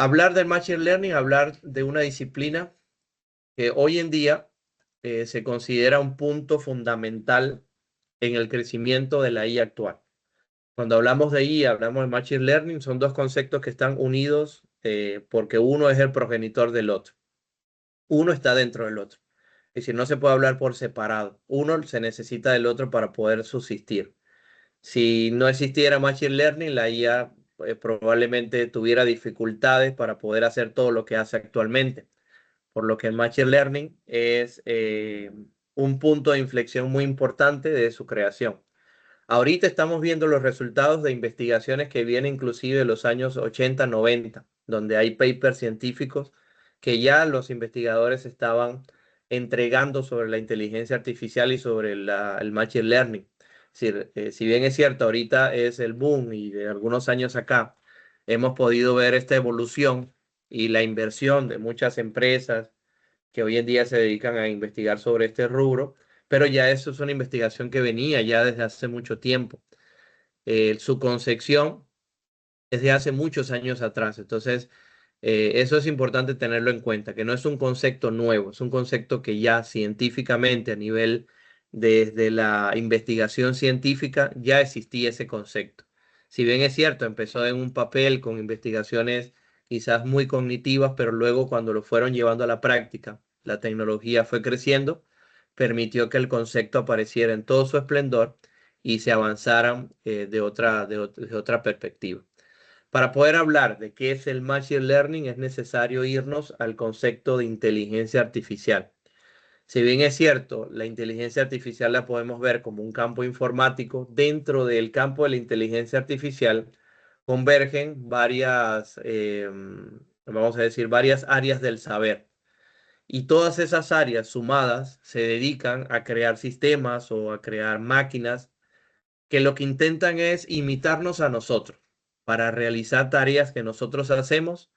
Hablar del Machine Learning, hablar de una disciplina que hoy en día se considera un punto fundamental en el crecimiento de la IA actual. Cuando hablamos de IA, hablamos de Machine Learning, son dos conceptos que están unidos porque uno es el progenitor del otro. Uno está dentro del otro. Es decir, no se puede hablar por separado. Uno se necesita del otro para poder subsistir. Si no existiera Machine Learning, la IA probablemente tuviera dificultades para poder hacer todo lo que hace actualmente. Por lo que el Machine Learning es un punto de inflexión muy importante de su creación. Ahorita estamos viendo los resultados de investigaciones que vienen inclusive de los años 80, 90, donde hay papers científicos que ya los investigadores estaban entregando sobre la inteligencia artificial y sobre el Machine Learning. Es decir, si bien es cierto, ahorita es el boom y de algunos años acá hemos podido ver esta evolución y la inversión de muchas empresas que hoy en día se dedican a investigar sobre este rubro, pero ya eso es una investigación que venía ya desde hace mucho tiempo. Su concepción es de hace muchos años atrás, entonces eso es importante tenerlo en cuenta, que no es un concepto nuevo, es un concepto que ya científicamente a nivel desde la investigación científica ya existía ese concepto. Si bien es cierto, empezó en un papel con investigaciones quizás muy cognitivas, pero luego cuando lo fueron llevando a la práctica, la tecnología fue creciendo, permitió que el concepto apareciera en todo su esplendor y se avanzaran de otra perspectiva. Para poder hablar de qué es el Machine Learning es necesario irnos al concepto de inteligencia artificial. Si bien es cierto, la inteligencia artificial la podemos ver como un campo informático, dentro del campo de la inteligencia artificial convergen vamos a decir, varias áreas del saber. Y todas esas áreas sumadas se dedican a crear sistemas o a crear máquinas que lo que intentan es imitarnos a nosotros para realizar tareas que nosotros hacemos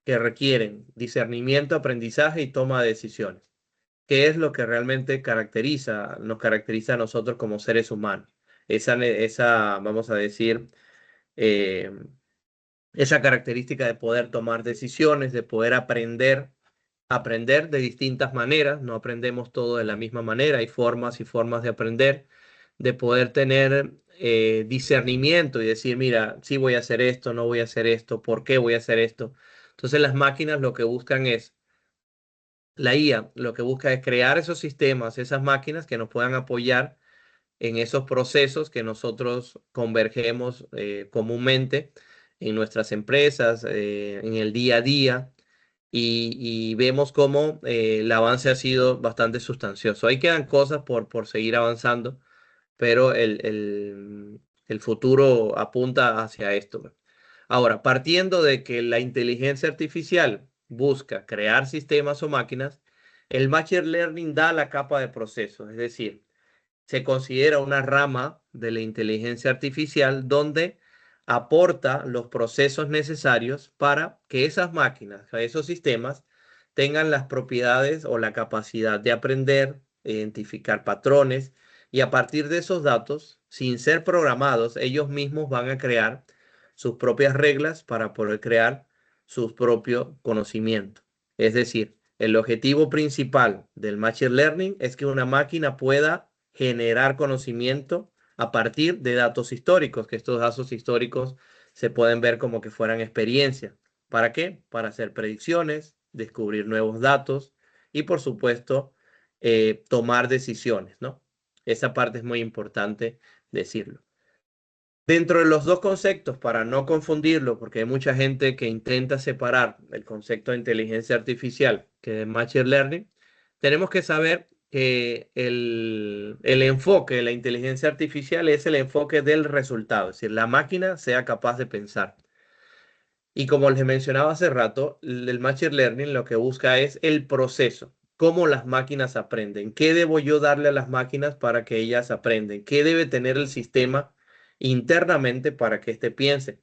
que requieren discernimiento, aprendizaje y toma de decisiones, que es lo que realmente nos caracteriza a nosotros como seres humanos. Vamos a decir, eh, esa característica de poder tomar decisiones, de poder aprender de distintas maneras, no aprendemos todo de la misma manera, hay formas y formas de aprender, de poder tener discernimiento y decir, mira, sí voy a hacer esto, no voy a hacer esto, ¿por qué voy a hacer esto? Entonces las máquinas lo que buscan es, la IA lo que busca es crear esos sistemas, esas máquinas que nos puedan apoyar en esos procesos que nosotros convergemos comúnmente en nuestras empresas, en el día a día y vemos cómo el avance ha sido bastante sustancioso. Ahí quedan cosas por seguir avanzando, pero el futuro apunta hacia esto. Ahora, partiendo de que la inteligencia artificial busca crear sistemas o máquinas, el Machine Learning da la capa de procesos, es decir, se considera una rama de la inteligencia artificial donde aporta los procesos necesarios para que esas máquinas, esos sistemas, tengan las propiedades o la capacidad de aprender, identificar patrones y a partir de esos datos, sin ser programados, ellos mismos van a crear sus propias reglas para poder crear su propio conocimiento. Es decir, el objetivo principal del Machine Learning es que una máquina pueda generar conocimiento a partir de datos históricos, que estos datos históricos se pueden ver como que fueran experiencias. ¿Para qué? Para hacer predicciones, descubrir nuevos datos y, por supuesto, tomar decisiones, ¿no? Esa parte es muy importante decirlo. Dentro de los dos conceptos, para no confundirlo, porque hay mucha gente que intenta separar el concepto de inteligencia artificial que de Machine Learning, tenemos que saber que el enfoque de la inteligencia artificial es el enfoque del resultado, es decir, la máquina sea capaz de pensar. Y como les mencionaba hace rato, el Machine Learning lo que busca es el proceso, cómo las máquinas aprenden, qué debo yo darle a las máquinas para que ellas aprenden, qué debe tener el sistema internamente para que éste piense.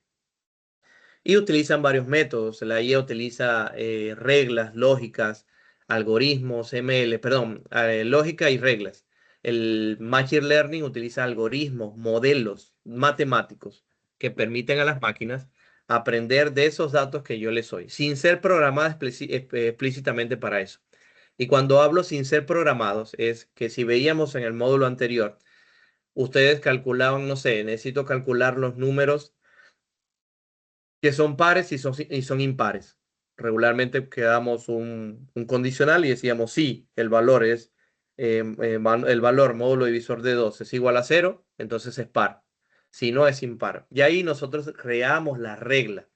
Y utilizan varios métodos. La IA utiliza reglas, lógicas, algoritmos, ML, perdón, lógica y reglas. El Machine Learning utiliza algoritmos, modelos matemáticos que permiten a las máquinas aprender de esos datos que yo les doy, sin ser programadas explícitamente para eso. Y cuando hablo sin ser programados, es que si veíamos en el módulo anterior, ustedes calculaban, no sé, necesito calcular los números que son pares y son impares. Regularmente quedamos un condicional y decíamos, sí, el valor es, el valor módulo divisor de 2 es igual a 0, entonces es par. Si no, es impar. Y ahí nosotros creamos la regla.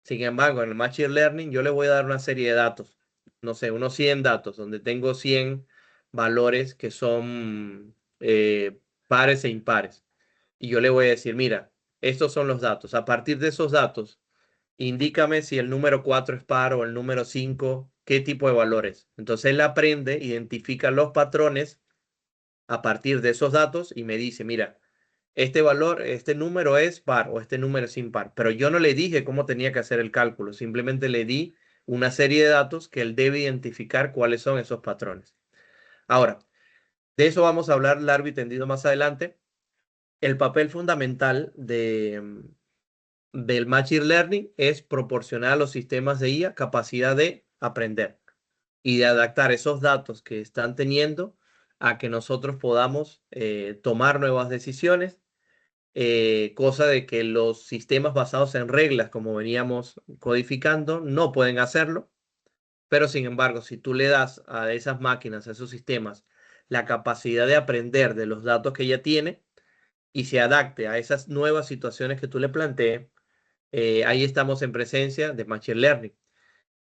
Sin embargo, en el Machine Learning yo le voy a dar una serie de datos, no sé, unos 100 datos, donde tengo 100 valores que son pares e impares. Y yo le voy a decir, mira, estos son los datos. A partir de esos datos, indícame si el número 4 es par o el número 5, qué tipo de valores. Entonces él aprende, identifica los patrones a partir de esos datos y me dice, mira, este valor, este número es par o este número es impar. Pero yo no le dije cómo tenía que hacer el cálculo, simplemente le di una serie de datos que él debe identificar cuáles son esos patrones. Ahora, de eso vamos a hablar largo y tendido más adelante. El papel fundamental del Machine Learning es proporcionar a los sistemas de IA capacidad de aprender y de adaptar esos datos que están teniendo a que nosotros podamos tomar nuevas decisiones, cosa de que los sistemas basados en reglas, como veníamos codificando, no pueden hacerlo. Pero sin embargo, si tú le das a esas máquinas, a esos sistemas, la capacidad de aprender de los datos que ya tiene y se adapte a esas nuevas situaciones que tú le plantees, ahí estamos en presencia de Machine Learning.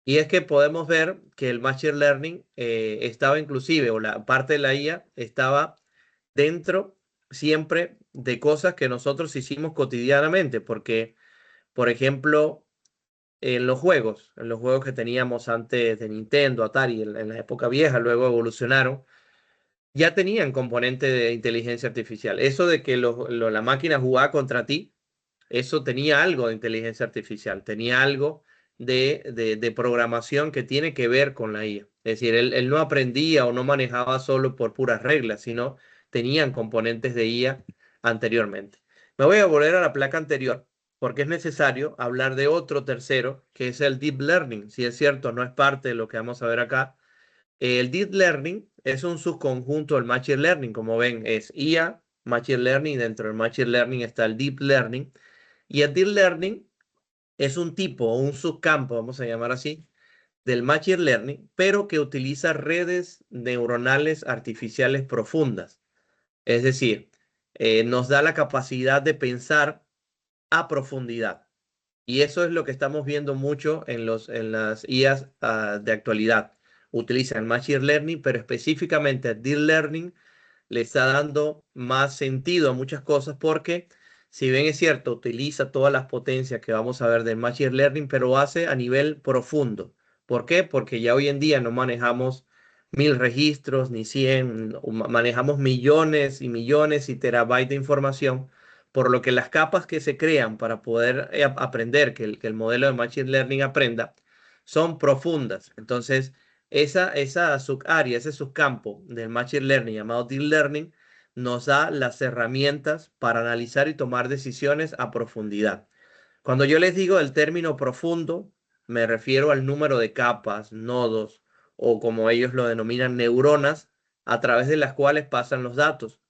Y es que podemos ver que el Machine Learning estaba inclusive, o la parte de la IA estaba dentro siempre de cosas que nosotros hicimos cotidianamente, porque, por ejemplo, en los juegos que teníamos antes de Nintendo, Atari, en la época vieja, luego evolucionaron, ya tenían componente de inteligencia artificial. Eso de que la máquina jugaba contra ti, eso tenía algo de inteligencia artificial, tenía algo de programación que tiene que ver con la IA. Es decir, él no aprendía o no manejaba solo por puras reglas, sino tenían componentes de IA anteriormente. Me voy a volver a la placa anterior porque es necesario hablar de otro tercero, que es el Deep Learning. Si es cierto, no es parte de lo que vamos a ver acá. El Deep Learning es un subconjunto del Machine Learning. Como ven, es IA, Machine Learning, y dentro del Machine Learning está el Deep Learning. Y el Deep Learning es un tipo o un subcampo, vamos a llamar así, del Machine Learning, pero que utiliza redes neuronales artificiales profundas. Es decir, nos da la capacidad de pensar a profundidad. Y eso es lo que estamos viendo mucho en las IAs de actualidad. Utilizan Machine Learning, pero específicamente Deep Learning le está dando más sentido a muchas cosas porque, si bien es cierto, utiliza todas las potencias que vamos a ver del Machine Learning, pero hace a nivel profundo. ¿Por qué? Porque ya hoy en día no manejamos 1000 registros ni 100, manejamos millones y millones y terabytes de información, por lo que las capas que se crean para poder aprender, que el modelo de Machine Learning aprenda, son profundas. Entonces, esa subárea, ese subcampo del Machine Learning llamado Deep Learning, nos da las herramientas para analizar y tomar decisiones a profundidad. Cuando yo les digo el término profundo, me refiero al número de capas, nodos o como ellos lo denominan, neuronas, a través de las cuales pasan los datos,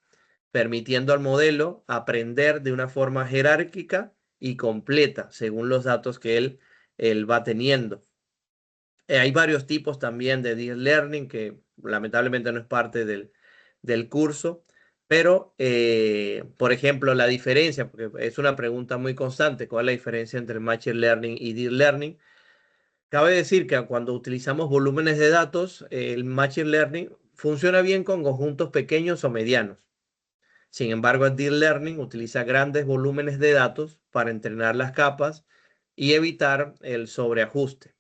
permitiendo al modelo aprender de una forma jerárquica y completa según los datos que él va teniendo. Hay varios tipos también de Deep Learning que lamentablemente no es parte del curso, pero por ejemplo la diferencia, porque es una pregunta muy constante, ¿cuál es la diferencia entre Machine Learning y Deep Learning? Cabe decir que cuando utilizamos volúmenes de datos, el Machine Learning funciona bien con conjuntos pequeños o medianos. Sin embargo, el Deep Learning utiliza grandes volúmenes de datos para entrenar las capas y evitar el sobreajuste,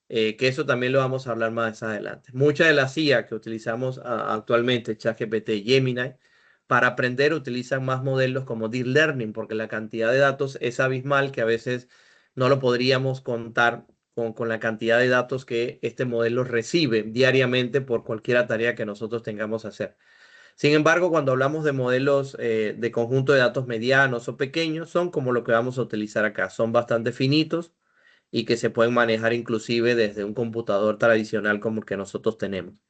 que eso también lo vamos a hablar más adelante. Muchas de las IA que utilizamos actualmente, ChatGPT, Gemini, para aprender utilizan más modelos como Deep Learning, porque la cantidad de datos es abismal que a veces no lo podríamos contar con la cantidad de datos que este modelo recibe diariamente por cualquier tarea que nosotros tengamos que hacer. Sin embargo, cuando hablamos de modelos de conjunto de datos medianos o pequeños, son como lo que vamos a utilizar acá. Son bastante finitos y que se pueden manejar inclusive desde un computador tradicional como el que nosotros tenemos.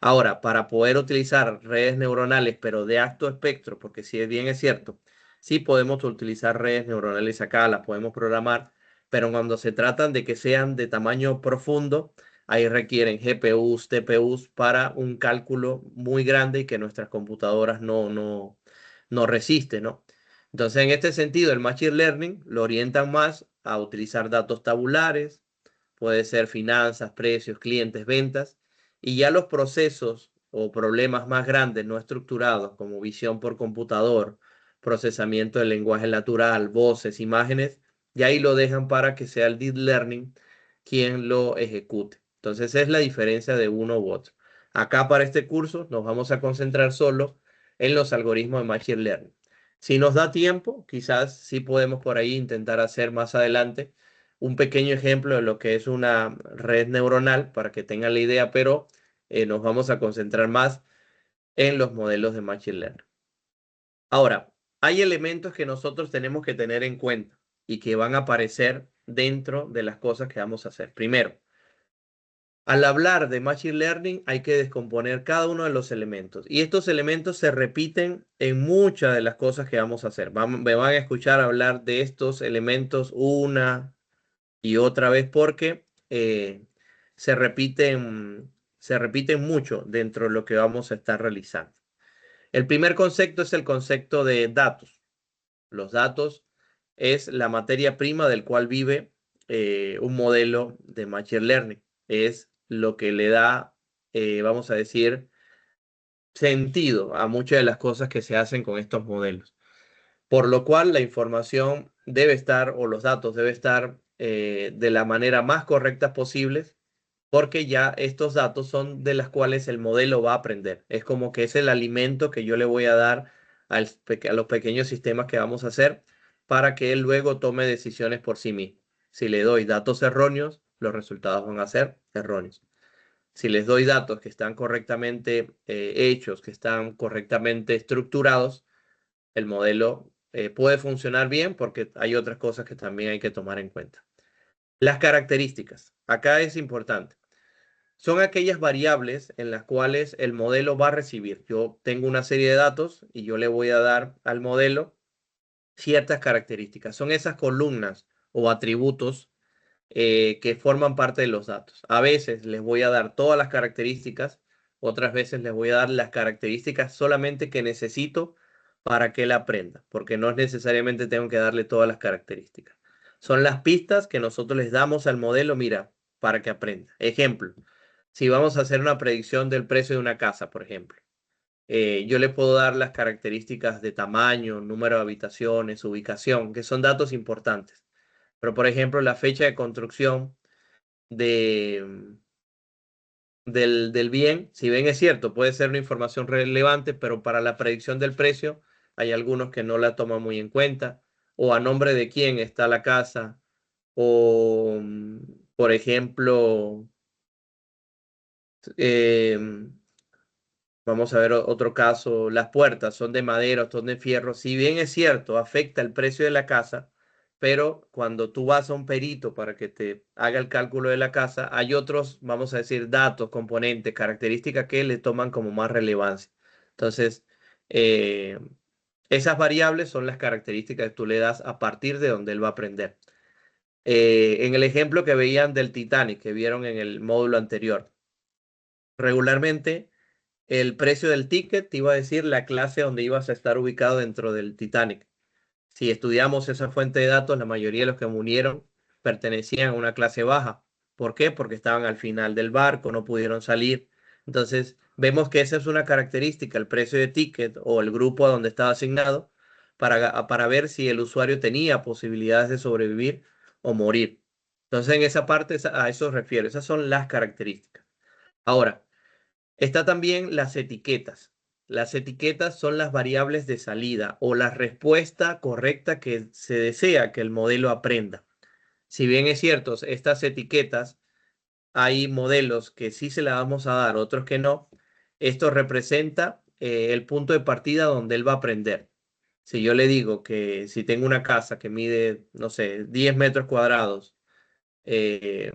Ahora, para poder utilizar redes neuronales, pero de alto espectro, porque si bien es cierto, sí podemos utilizar redes neuronales acá, las podemos programar, pero cuando se tratan de que sean de tamaño profundo, ahí requieren GPUs, TPUs para un cálculo muy grande y que nuestras computadoras no resisten, ¿no? Entonces, en este sentido, el Machine Learning lo orientan más a utilizar datos tabulares, puede ser finanzas, precios, clientes, ventas, y ya los procesos o problemas más grandes no estructurados, como visión por computador, procesamiento del lenguaje natural, voces, imágenes, y ahí lo dejan para que sea el Deep Learning quien lo ejecute. Entonces es la diferencia de uno u otro. Acá para este curso nos vamos a concentrar solo en los algoritmos de Machine Learning. Si nos da tiempo, quizás sí podemos por ahí intentar hacer más adelante un pequeño ejemplo de lo que es una red neuronal para que tengan la idea, pero nos vamos a concentrar más en los modelos de Machine Learning. Ahora, hay elementos que nosotros tenemos que tener en cuenta y que van a aparecer dentro de las cosas que vamos a hacer. Primero, al hablar de Machine Learning hay que descomponer cada uno de los elementos y estos elementos se repiten en muchas de las cosas que vamos a hacer. Me van a escuchar hablar de estos elementos una y otra vez porque se repiten mucho dentro de lo que vamos a estar realizando. El primer concepto es el concepto de datos. Los datos es la materia prima del cual vive un modelo de Machine Learning. Es lo que le da, vamos a decir, sentido a muchas de las cosas que se hacen con estos modelos. Por lo cual la información debe estar o los datos deben estar de la manera más correcta posible porque ya estos datos son de las cuales el modelo va a aprender. Es como que es el alimento que yo le voy a dar a los pequeños sistemas que vamos a hacer para que él luego tome decisiones por sí mismo. Si le doy datos erróneos, los resultados van a ser erróneos. Si les doy datos que están correctamente hechos, que están correctamente estructurados, el modelo puede funcionar bien porque hay otras cosas que también hay que tomar en cuenta. Las características. Acá es importante. Son aquellas variables en las cuales el modelo va a recibir. Yo tengo una serie de datos y yo le voy a dar al modelo ciertas características. Son esas columnas o atributos que forman parte de los datos. A veces les voy a dar todas las características, otras veces les voy a dar las características solamente que necesito para que él aprenda, porque no es necesariamente tengo que darle todas las características. Son las pistas que nosotros les damos al modelo, mira, para que aprenda. Ejemplo, si vamos a hacer una predicción del precio de una casa, por ejemplo, yo le puedo dar las características de tamaño, número de habitaciones, ubicación, que son datos importantes. Pero, por ejemplo, la fecha de construcción de, del bien, si bien es cierto, puede ser una información relevante, pero para la predicción del precio hay algunos que no la toman muy en cuenta, o a nombre de quién está la casa, o, por ejemplo, vamos a ver otro caso, las puertas son de madera o son de fierro. Si bien es cierto, afecta el precio de la casa, pero cuando tú vas a un perito para que te haga el cálculo de la casa, hay otros, vamos a decir, datos, componentes, características que le toman como más relevancia. Entonces, eh, esas variables son las características que tú le das a partir de donde él va a aprender. En el ejemplo que veían del Titanic, que vieron en el módulo anterior, regularmente el precio del ticket te iba a decir la clase donde ibas a estar ubicado dentro del Titanic. Si estudiamos esa fuente de datos, la mayoría de los que murieron pertenecían a una clase baja. ¿Por qué? Porque estaban al final del barco, no pudieron salir. Entonces, vemos que esa es una característica, el precio de ticket o el grupo a donde estaba asignado, para ver si el usuario tenía posibilidades de sobrevivir o morir. Entonces, en esa parte, a eso refiero. Esas son las características. Ahora, está también las etiquetas. Las etiquetas son las variables de salida o la respuesta correcta que se desea que el modelo aprenda. Si bien es cierto, estas etiquetas, hay modelos que sí se las vamos a dar, otros que no. Esto representa el punto de partida donde él va a aprender. Si yo le digo que si tengo una casa que mide, no sé, 10 metros cuadrados, eh,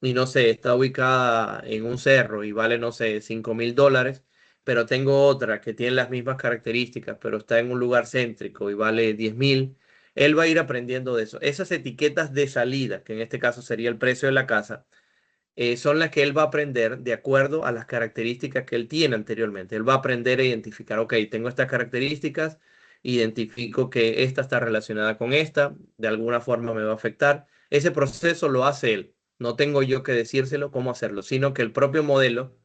y no sé, está ubicada en un cerro y vale, no sé, $5.000, pero tengo otra que tiene las mismas características, pero está en un lugar céntrico y vale 10.000, él va a ir aprendiendo de eso. Esas etiquetas de salida, que en este caso sería el precio de la casa, son las que él va a aprender de acuerdo a las características que él tiene anteriormente. Él va a aprender a identificar, ok, tengo estas características, identifico que esta está relacionada con esta, de alguna forma me va a afectar. Ese proceso lo hace él. No tengo yo que decírselo cómo hacerlo, sino que el propio modelo,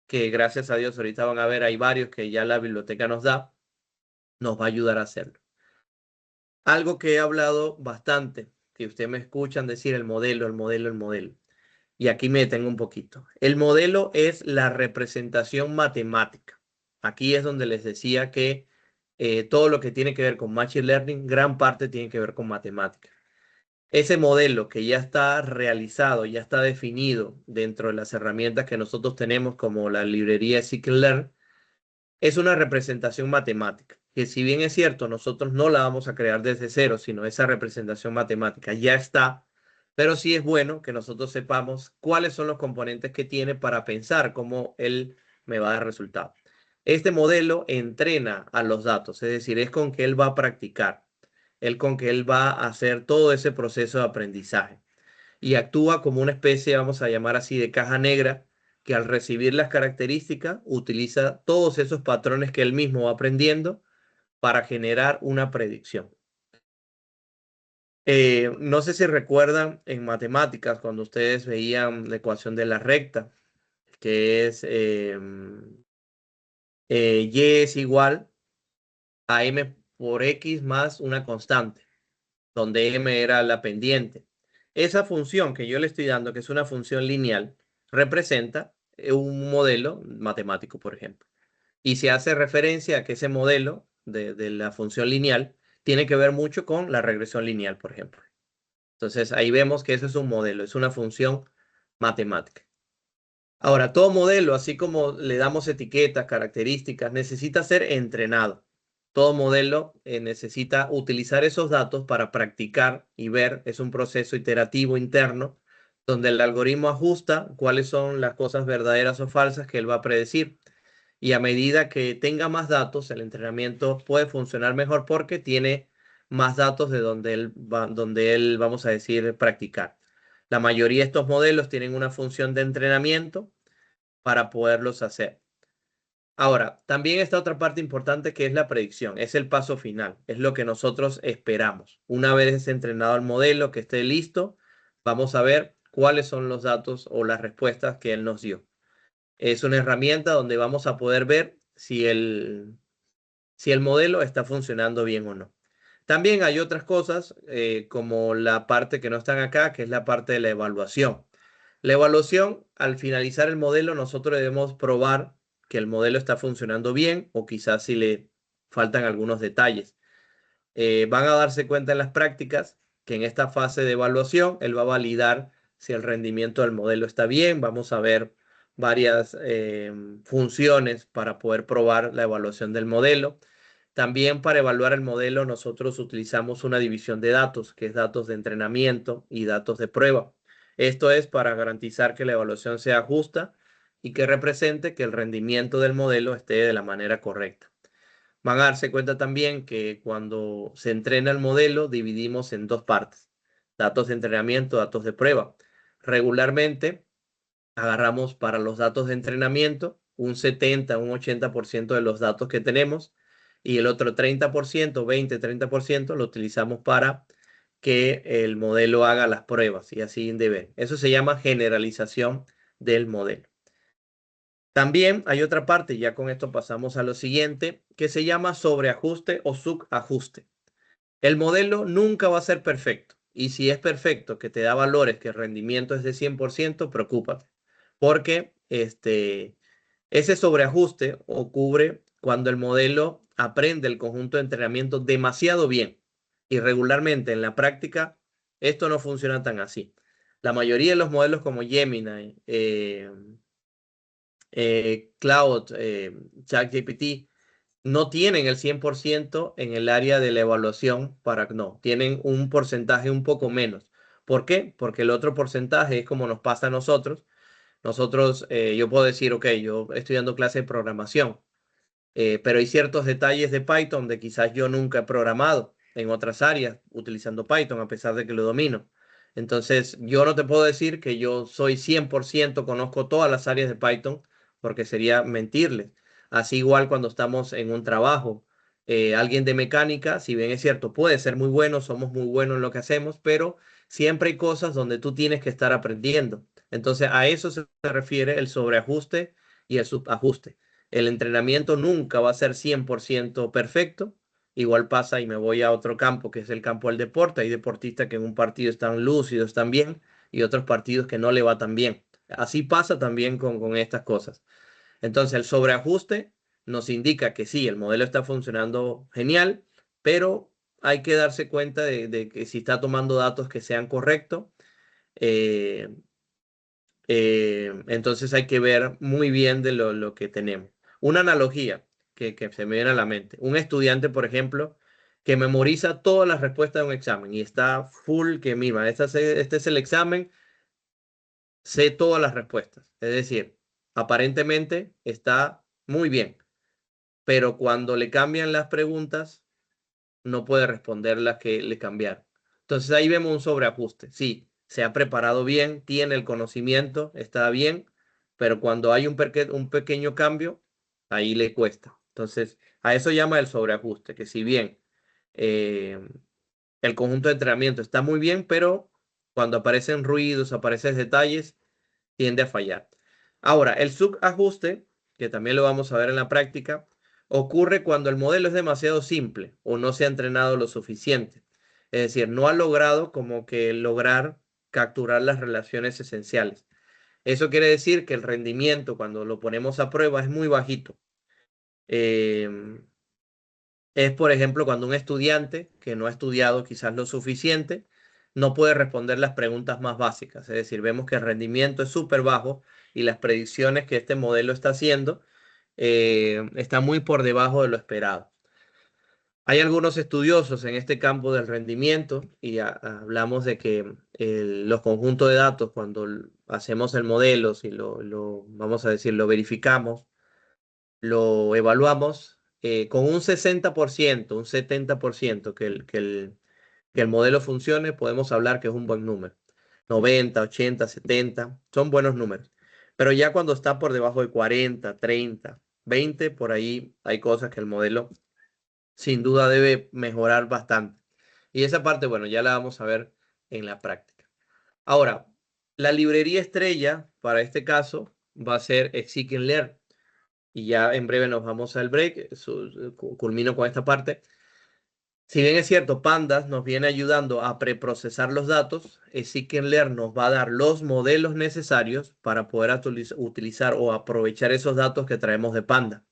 que gracias a Dios ahorita van a ver, hay varios que ya la biblioteca nos da, nos va a ayudar a hacerlo. Algo que he hablado bastante, que ustedes me escuchan decir el modelo, el modelo, el modelo. Y aquí me detengo un poquito. El modelo es la representación matemática. Aquí es donde les decía que todo lo que tiene que ver con Machine Learning, gran parte tiene que ver con matemática. Ese modelo que ya está realizado, ya está definido dentro de las herramientas que nosotros tenemos como la librería Scikit-Learn, es una representación matemática, que si bien es cierto, nosotros no la vamos a crear desde cero, sino esa representación matemática ya está, pero sí es bueno que nosotros sepamos cuáles son los componentes que tiene para pensar cómo él me va a dar resultado. Este modelo entrena a los datos, es decir, es con que él va a practicar, con que él va a hacer todo ese proceso de aprendizaje y actúa como una especie, vamos a llamar así, de caja negra que al recibir las características utiliza todos esos patrones que él mismo va aprendiendo para generar una predicción. No sé si recuerdan en matemáticas cuando ustedes veían la ecuación de la recta, que es y es igual a m por x más una constante, donde m era la pendiente. Esa función que yo le estoy dando, que es una función lineal, representa un modelo matemático, por ejemplo. Y se hace referencia a que ese modelo de la función lineal tiene que ver mucho con la regresión lineal, por ejemplo. Entonces ahí vemos que eso es un modelo, es una función matemática. Ahora, todo modelo, así como le damos etiquetas, características, necesita ser entrenado. Todo modelo necesita utilizar esos datos para practicar y ver. Es un proceso iterativo interno donde el algoritmo ajusta cuáles son las cosas verdaderas o falsas que él va a predecir. Y a medida que tenga más datos, el entrenamiento puede funcionar mejor porque tiene más datos de donde él, vamos a decir, practicar. La mayoría de estos modelos tienen una función de entrenamiento para poderlos hacer. Ahora, también está otra parte importante que es la predicción, es el paso final, es lo que nosotros esperamos. Una vez entrenado el modelo, que esté listo, vamos a ver cuáles son los datos o las respuestas que él nos dio. Es una herramienta donde vamos a poder ver si el modelo está funcionando bien o no. También hay otras cosas como la parte que no están acá, que es la parte de la evaluación. La evaluación, al finalizar el modelo, nosotros debemos probar que el modelo está funcionando bien o quizás si le faltan algunos detalles. Van a darse cuenta en las prácticas que en esta fase de evaluación él va a validar si el rendimiento del modelo está bien. Vamos a ver varias funciones para poder probar la evaluación del modelo. También para evaluar el modelo nosotros utilizamos una división de datos, que es datos de entrenamiento y datos de prueba. Esto es para garantizar que la evaluación sea justa y que represente que el rendimiento del modelo esté de la manera correcta. Van a darse cuenta también que cuando se entrena el modelo dividimos en dos partes, datos de entrenamiento, datos de prueba. Regularmente agarramos para los datos de entrenamiento un 70, un 80% de los datos que tenemos y el otro 30%, 20, 30% lo utilizamos para que el modelo haga las pruebas y así debe. Eso se llama generalización del modelo. También hay otra parte, ya con esto pasamos a lo siguiente, que se llama sobreajuste o subajuste. El modelo nunca va a ser perfecto. Y si es perfecto, que te da valores, que el rendimiento es de 100%, preocúpate. Porque ese sobreajuste ocurre cuando el modelo aprende el conjunto de entrenamiento demasiado bien. Y regularmente en la práctica, esto no funciona tan así. La mayoría de los modelos como Gemini, Cloud, ChatGPT, no tienen el 100% en el área de la evaluación no, tienen un porcentaje un poco menos. ¿Por qué? Porque el otro porcentaje es como nos pasa a nosotros. Nosotros, yo puedo decir, ok, yo estoy dando clase de programación, pero hay ciertos detalles de Python de quizás yo nunca he programado en otras áreas utilizando Python, a pesar de que lo domino. Entonces, yo no te puedo decir que yo soy 100%, conozco todas las áreas de Python, porque sería mentirles. Así igual cuando estamos en un trabajo, alguien de mecánica, si bien es cierto, puede ser muy bueno, somos muy buenos en lo que hacemos, pero siempre hay cosas donde tú tienes que estar aprendiendo. Entonces, a eso se refiere el sobreajuste y el subajuste. El entrenamiento nunca va a ser 100% perfecto. Igual pasa y me voy a otro campo, que es el campo del deporte. Hay deportistas que en un partido están lúcidos, están bien, y otros partidos que no le va tan bien. Así pasa también con estas cosas. Entonces, el sobreajuste nos indica que sí, el modelo está funcionando genial, pero hay que darse cuenta de que si está tomando datos que sean correctos, eh, entonces hay que ver muy bien de lo que tenemos. Una analogía que se me viene a la mente. Un estudiante, por ejemplo, que memoriza todas las respuestas de un examen y está full que, mira, este es el examen, sé todas las respuestas. Es decir, aparentemente está muy bien, pero cuando le cambian las preguntas, no puede responder las que le cambiaron. Entonces ahí vemos un sobreajuste. Sí, se ha preparado bien, tiene el conocimiento, está bien, pero cuando hay un pequeño cambio, ahí le cuesta. Entonces, a eso llama el sobreajuste, que si bien eh, el conjunto de entrenamiento está muy bien, pero cuando aparecen ruidos, aparecen detalles, tiende a fallar. Ahora, el subajuste, que también lo vamos a ver en la práctica, ocurre cuando el modelo es demasiado simple o no se ha entrenado lo suficiente. Es decir, no ha logrado como que lograr capturar las relaciones esenciales. Eso quiere decir que el rendimiento cuando lo ponemos a prueba es muy bajito. Eh, es, por ejemplo, cuando un estudiante que no ha estudiado quizás lo suficiente no puede responder las preguntas más básicas. Es decir, vemos que el rendimiento es súper bajo y las predicciones que este modelo está haciendo están muy por debajo de lo esperado. Hay algunos estudiosos en este campo del rendimiento y hablamos de que los conjuntos de datos, cuando hacemos el modelo, si vamos a decir, lo verificamos, lo evaluamos con un 60%, un 70%, que el modelo funcione, podemos hablar que es un buen número. 90, 80, 70, son buenos números. Pero ya cuando está por debajo de 40, 30, 20, por ahí hay cosas que el modelo sin duda debe mejorar bastante. Y esa parte, bueno, ya la vamos a ver en la práctica. Ahora, la librería estrella para este caso va a ser Scikit-Learn. Y ya en breve nos vamos al break. Culmino con esta parte. Si bien es cierto, Pandas nos viene ayudando a preprocesar los datos, Scikit-Learn nos va a dar los modelos necesarios para poder utilizar o aprovechar esos datos que traemos de Panda.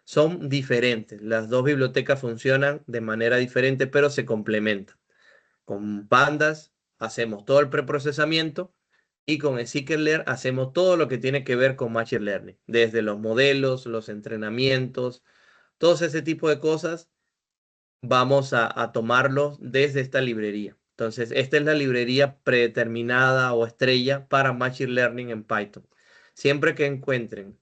Son diferentes, las dos bibliotecas funcionan de manera diferente, pero se complementan. Con Pandas hacemos todo el preprocesamiento y con Scikit-Learn hacemos todo lo que tiene que ver con Machine Learning, desde los modelos, los entrenamientos, todo ese tipo de cosas vamos a tomarlos desde esta librería. Entonces, esta es la librería predeterminada o estrella para Machine Learning en Python. Siempre que encuentren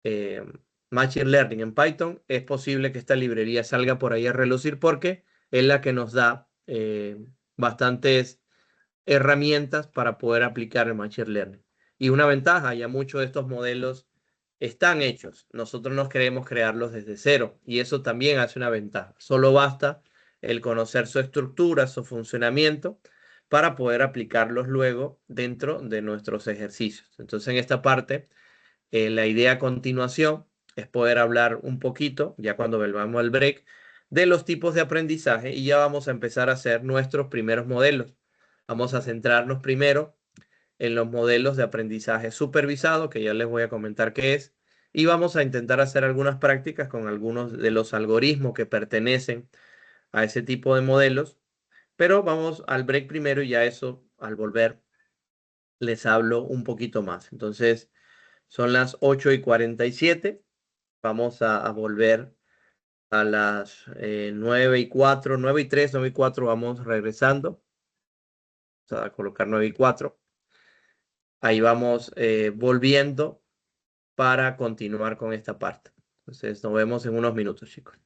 eh, Machine Learning en Python, es posible que esta librería salga por ahí a relucir porque es la que nos da bastantes herramientas para poder aplicar el Machine Learning. Y una ventaja, ya muchos de estos modelos están hechos. Nosotros no queremos crearlos desde cero y eso también hace una ventaja. Solo basta el conocer su estructura, su funcionamiento, para poder aplicarlos luego dentro de nuestros ejercicios. Entonces, en esta parte, la idea a continuación es poder hablar un poquito, ya cuando volvamos al break, de los tipos de aprendizaje y ya vamos a empezar a hacer nuestros primeros modelos. Vamos a centrarnos primero en los modelos de aprendizaje supervisado, que ya les voy a comentar qué es, y vamos a intentar hacer algunas prácticas con algunos de los algoritmos que pertenecen a ese tipo de modelos, pero vamos al break primero y ya eso, al volver, les hablo un poquito más. Entonces, Son las 8:47. Vamos a volver a las 9:04, 9:03, 9:04. Vamos regresando. Vamos a colocar 9:04. Ahí vamos volviendo para continuar con esta parte. Entonces, nos vemos en unos minutos, chicos.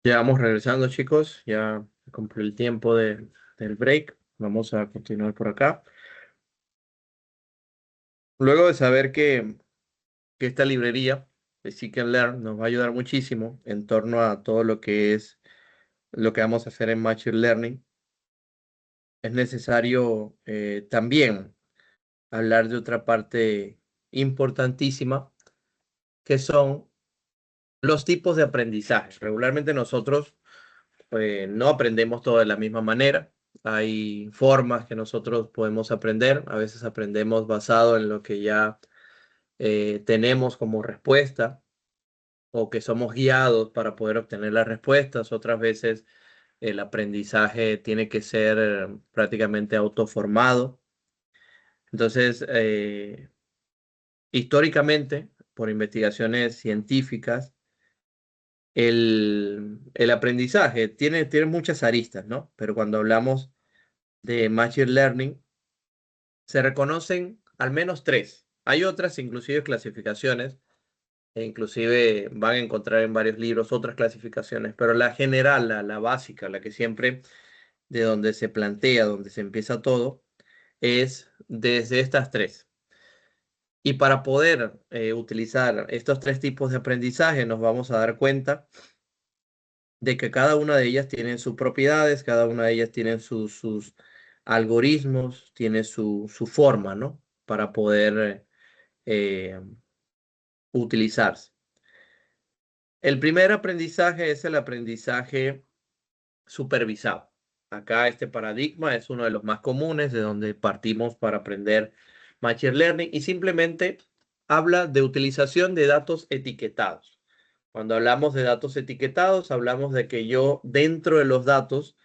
Ya vamos regresando, chicos. Ya cumplió el tiempo del break. Vamos a continuar por acá. Luego de saber que esta librería de Seek and Learn nos va a ayudar muchísimo en torno a todo lo que es lo que vamos a hacer en Machine Learning, es necesario también hablar de otra parte importantísima, que son los tipos de aprendizaje. Regularmente nosotros no aprendemos todo de la misma manera. Hay formas que nosotros podemos aprender. A veces aprendemos basado en lo que ya tenemos como respuesta o que somos guiados para poder obtener las respuestas. Otras veces el aprendizaje tiene que ser prácticamente autoformado. Entonces, históricamente, por investigaciones científicas, el aprendizaje tiene muchas aristas, ¿no? Pero cuando hablamos de Machine Learning, se reconocen al menos tres. Hay otras, inclusive clasificaciones, e inclusive van a encontrar en varios libros otras clasificaciones, pero la general, la básica, la que siempre de donde se plantea, donde se empieza todo, es desde estas tres. Y para poder utilizar estos tres tipos de aprendizaje, nos vamos a dar cuenta de que cada una de ellas tiene sus propiedades, cada una de ellas tiene sus algoritmos, tiene su forma, ¿no? Para poder utilizarse. El primer aprendizaje es el aprendizaje supervisado. Acá este paradigma es uno de los más comunes, de donde partimos para aprender Machine Learning y simplemente habla de utilización de datos etiquetados. Cuando hablamos de datos etiquetados, hablamos de que yo dentro de los datos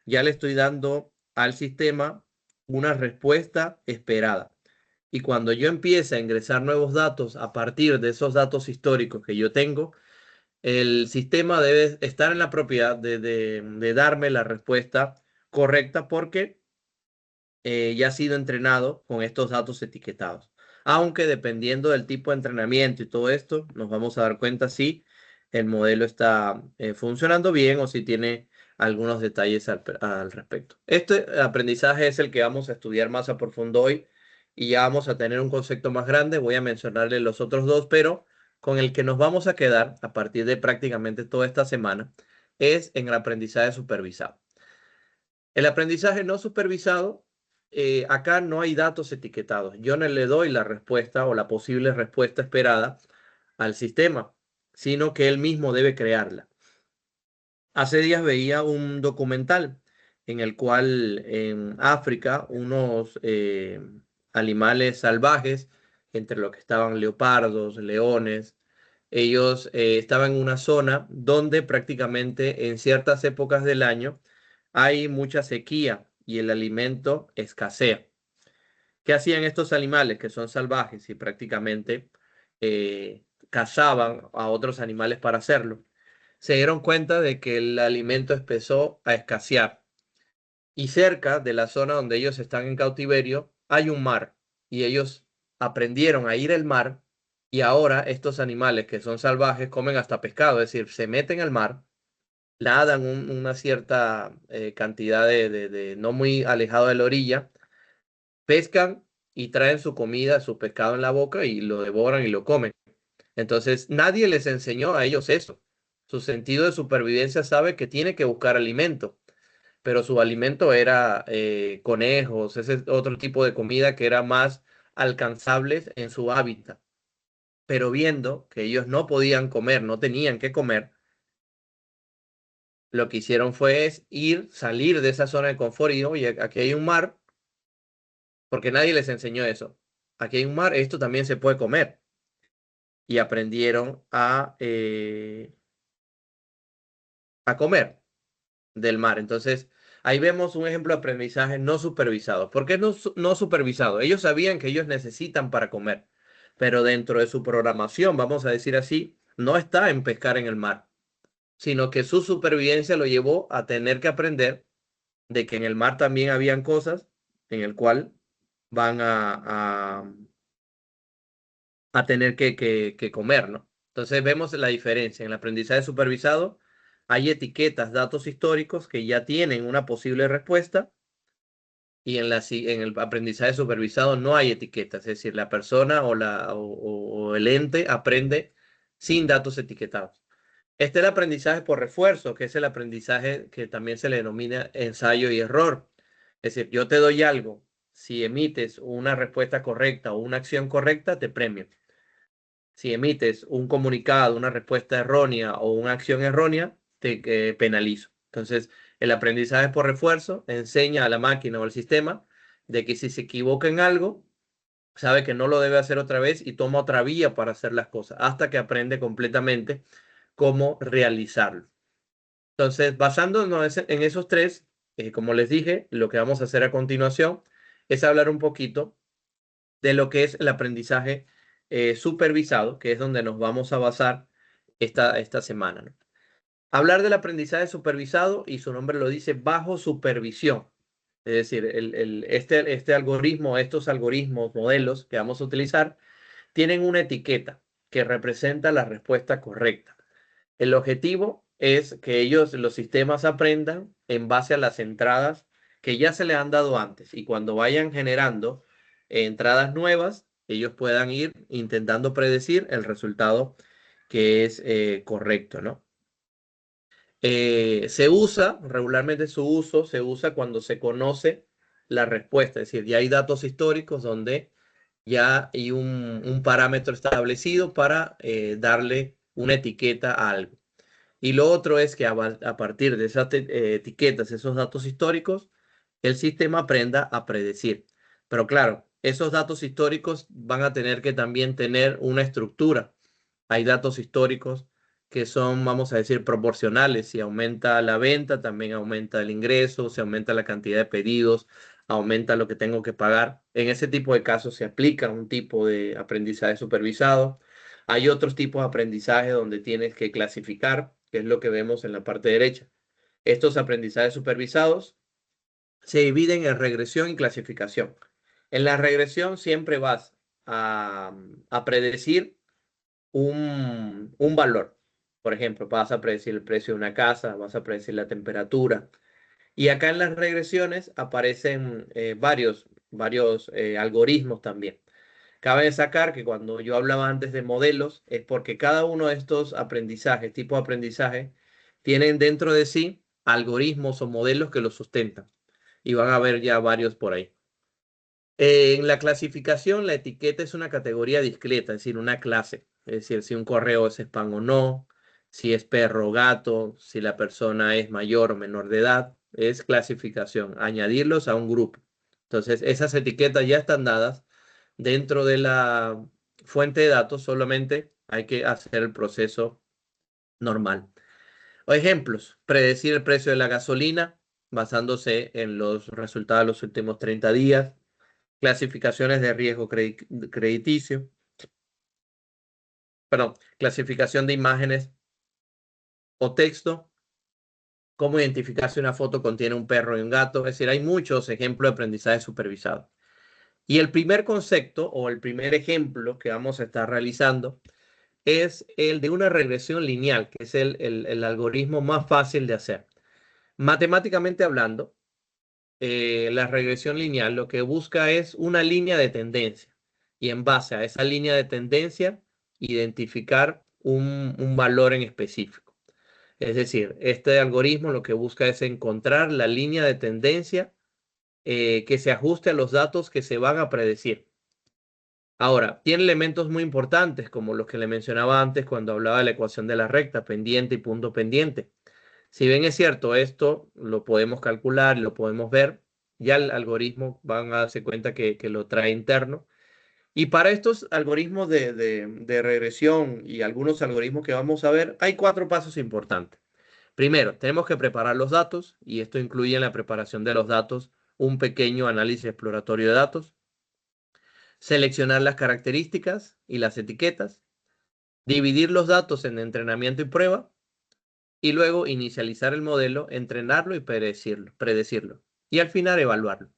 ya le estoy dando al sistema una respuesta esperada. Y cuando yo empiece a ingresar nuevos datos a partir de esos datos históricos que yo tengo, el sistema debe estar en la propiedad de darme la respuesta correcta porque ya ha sido entrenado con estos datos etiquetados. Aunque dependiendo del tipo de entrenamiento y todo esto, nos vamos a dar cuenta si el modelo está funcionando bien o si tiene algunos detalles al respecto. Este aprendizaje es el que vamos a estudiar más a profundo hoy y ya vamos a tener un concepto más grande. Voy a mencionarle los otros dos, pero con el que nos vamos a quedar a partir de prácticamente toda esta semana es en el aprendizaje supervisado. El aprendizaje no supervisado, acá no hay datos etiquetados. Yo no le doy la respuesta o la posible respuesta esperada al sistema, sino que él mismo debe crearla. Hace días veía un documental en el cual en África unos animales salvajes, entre los que estaban leopardos, leones, ellos estaban en una zona donde prácticamente en ciertas épocas del año hay mucha sequía y el alimento escasea. ¿Qué hacían estos animales que son salvajes y prácticamente cazaban a otros animales para hacerlo? Se dieron cuenta de que el alimento empezó a escasear y cerca de la zona donde ellos están en cautiverio hay un mar y ellos aprendieron a ir al mar y ahora estos animales que son salvajes comen hasta pescado, es decir, se meten al mar, nadan una cierta cantidad no muy alejado de la orilla, pescan y traen su comida, su pescado en la boca y lo devoran y lo comen. Entonces, nadie les enseñó a ellos eso. Su sentido de supervivencia sabe que tiene que buscar alimento, pero su alimento era conejos, ese otro tipo de comida que era más alcanzables en su hábitat. Pero viendo que ellos no podían comer, no tenían que comer, lo que hicieron fue salir de esa zona de confort y, oye, aquí hay un mar, porque nadie les enseñó eso. Aquí hay un mar, esto también se puede comer. Y aprendieron a comer del mar. Entonces, ahí vemos un ejemplo de aprendizaje no supervisado. ¿Por qué no supervisado? Ellos sabían que ellos necesitan para comer, pero dentro de su programación, vamos a decir así, no está en pescar en el mar, sino que su supervivencia lo llevó a tener que aprender de que en el mar también habían cosas en el cual van a tener que comer, ¿no? Entonces vemos la diferencia en el aprendizaje supervisado. hay etiquetas, datos históricos que ya tienen una posible respuesta y en el aprendizaje supervisado no hay etiquetas, es decir, la persona o el ente aprende sin datos etiquetados. Este es el aprendizaje por refuerzo, que es el aprendizaje que también se le denomina ensayo y error. Es decir, yo te doy algo, si emites una respuesta correcta o una acción correcta, te premio. Si emites un comunicado, una respuesta errónea o una acción errónea, te penalizo. Entonces, el aprendizaje por refuerzo enseña a la máquina o al sistema de que si se equivoca en algo, sabe que no lo debe hacer otra vez y toma otra vía para hacer las cosas hasta que aprende completamente cómo realizarlo. Entonces, basándonos en esos tres, como les dije, lo que vamos a hacer a continuación es hablar un poquito de lo que es el aprendizaje supervisado, que es donde nos vamos a basar esta semana, ¿no? Hablar del aprendizaje supervisado, y su nombre lo dice, bajo supervisión. Es decir, este algoritmo, estos algoritmos, modelos que vamos a utilizar, tienen una etiqueta que representa la respuesta correcta. El objetivo es que los sistemas aprendan en base a las entradas que ya se le han dado antes y cuando vayan generando entradas nuevas, ellos puedan ir intentando predecir el resultado que es correcto, ¿no? Regularmente su uso se usa cuando se conoce la respuesta, es decir, ya hay datos históricos donde ya hay un parámetro establecido para darle una etiqueta a algo. Y lo otro es que a partir de esas etiquetas, esos datos históricos, el sistema aprenda a predecir. Pero claro, esos datos históricos van a tener que también tener una estructura. Hay datos históricos que son, vamos a decir, proporcionales. Si aumenta la venta, también aumenta el ingreso. Si aumenta la cantidad de pedidos, aumenta lo que tengo que pagar. En ese tipo de casos se aplica un tipo de aprendizaje supervisado. Hay otros tipos de aprendizaje donde tienes que clasificar, que es lo que vemos en la parte derecha. Estos aprendizajes supervisados se dividen en regresión y clasificación. En la regresión siempre vas a predecir un valor. Por ejemplo, vas a predecir el precio de una casa, vas a predecir la temperatura. Y acá en las regresiones aparecen varios algoritmos también. Cabe destacar que cuando yo hablaba antes de modelos, es porque cada uno de estos aprendizajes, tipo de aprendizaje, tienen dentro de sí algoritmos o modelos que los sustentan. Y van a haber ya varios por ahí. En la clasificación, la etiqueta es una categoría discreta, es decir, una clase. Es decir, si un correo es spam o no, si es perro o gato, si la persona es mayor o menor de edad, es clasificación, añadirlos a un grupo. Entonces, esas etiquetas ya están dadas dentro de la fuente de datos, solamente hay que hacer el proceso normal. O ejemplos, predecir el precio de la gasolina basándose en los resultados de los últimos 30 días, clasificaciones de riesgo crediticio, perdón, clasificación de imágenes o texto, cómo identificar si una foto contiene un perro y un gato. Es decir, hay muchos ejemplos de aprendizaje supervisado. Y el primer concepto o el primer ejemplo que vamos a estar realizando es el de una regresión lineal, que es el algoritmo más fácil de hacer. Matemáticamente hablando, la regresión lineal lo que busca es una línea de tendencia y en base a esa línea de tendencia identificar un valor en específico. Es decir, este algoritmo lo que busca es encontrar la línea de tendencia que se ajuste a los datos que se van a predecir. Ahora, tiene elementos muy importantes como los que le mencionaba antes cuando hablaba de la ecuación de la recta, pendiente y punto pendiente. Si bien es cierto, esto lo podemos calcular, lo podemos ver, ya el algoritmo van a darse cuenta que lo trae interno. Y para estos algoritmos de regresión y algunos algoritmos que vamos a ver, hay 4 pasos importantes. Primero, tenemos que preparar los datos y esto incluye en la preparación de los datos un pequeño análisis exploratorio de datos, seleccionar las características y las etiquetas, dividir los datos en entrenamiento y prueba y luego inicializar el modelo, entrenarlo y predecirlo. Y al final evaluarlo.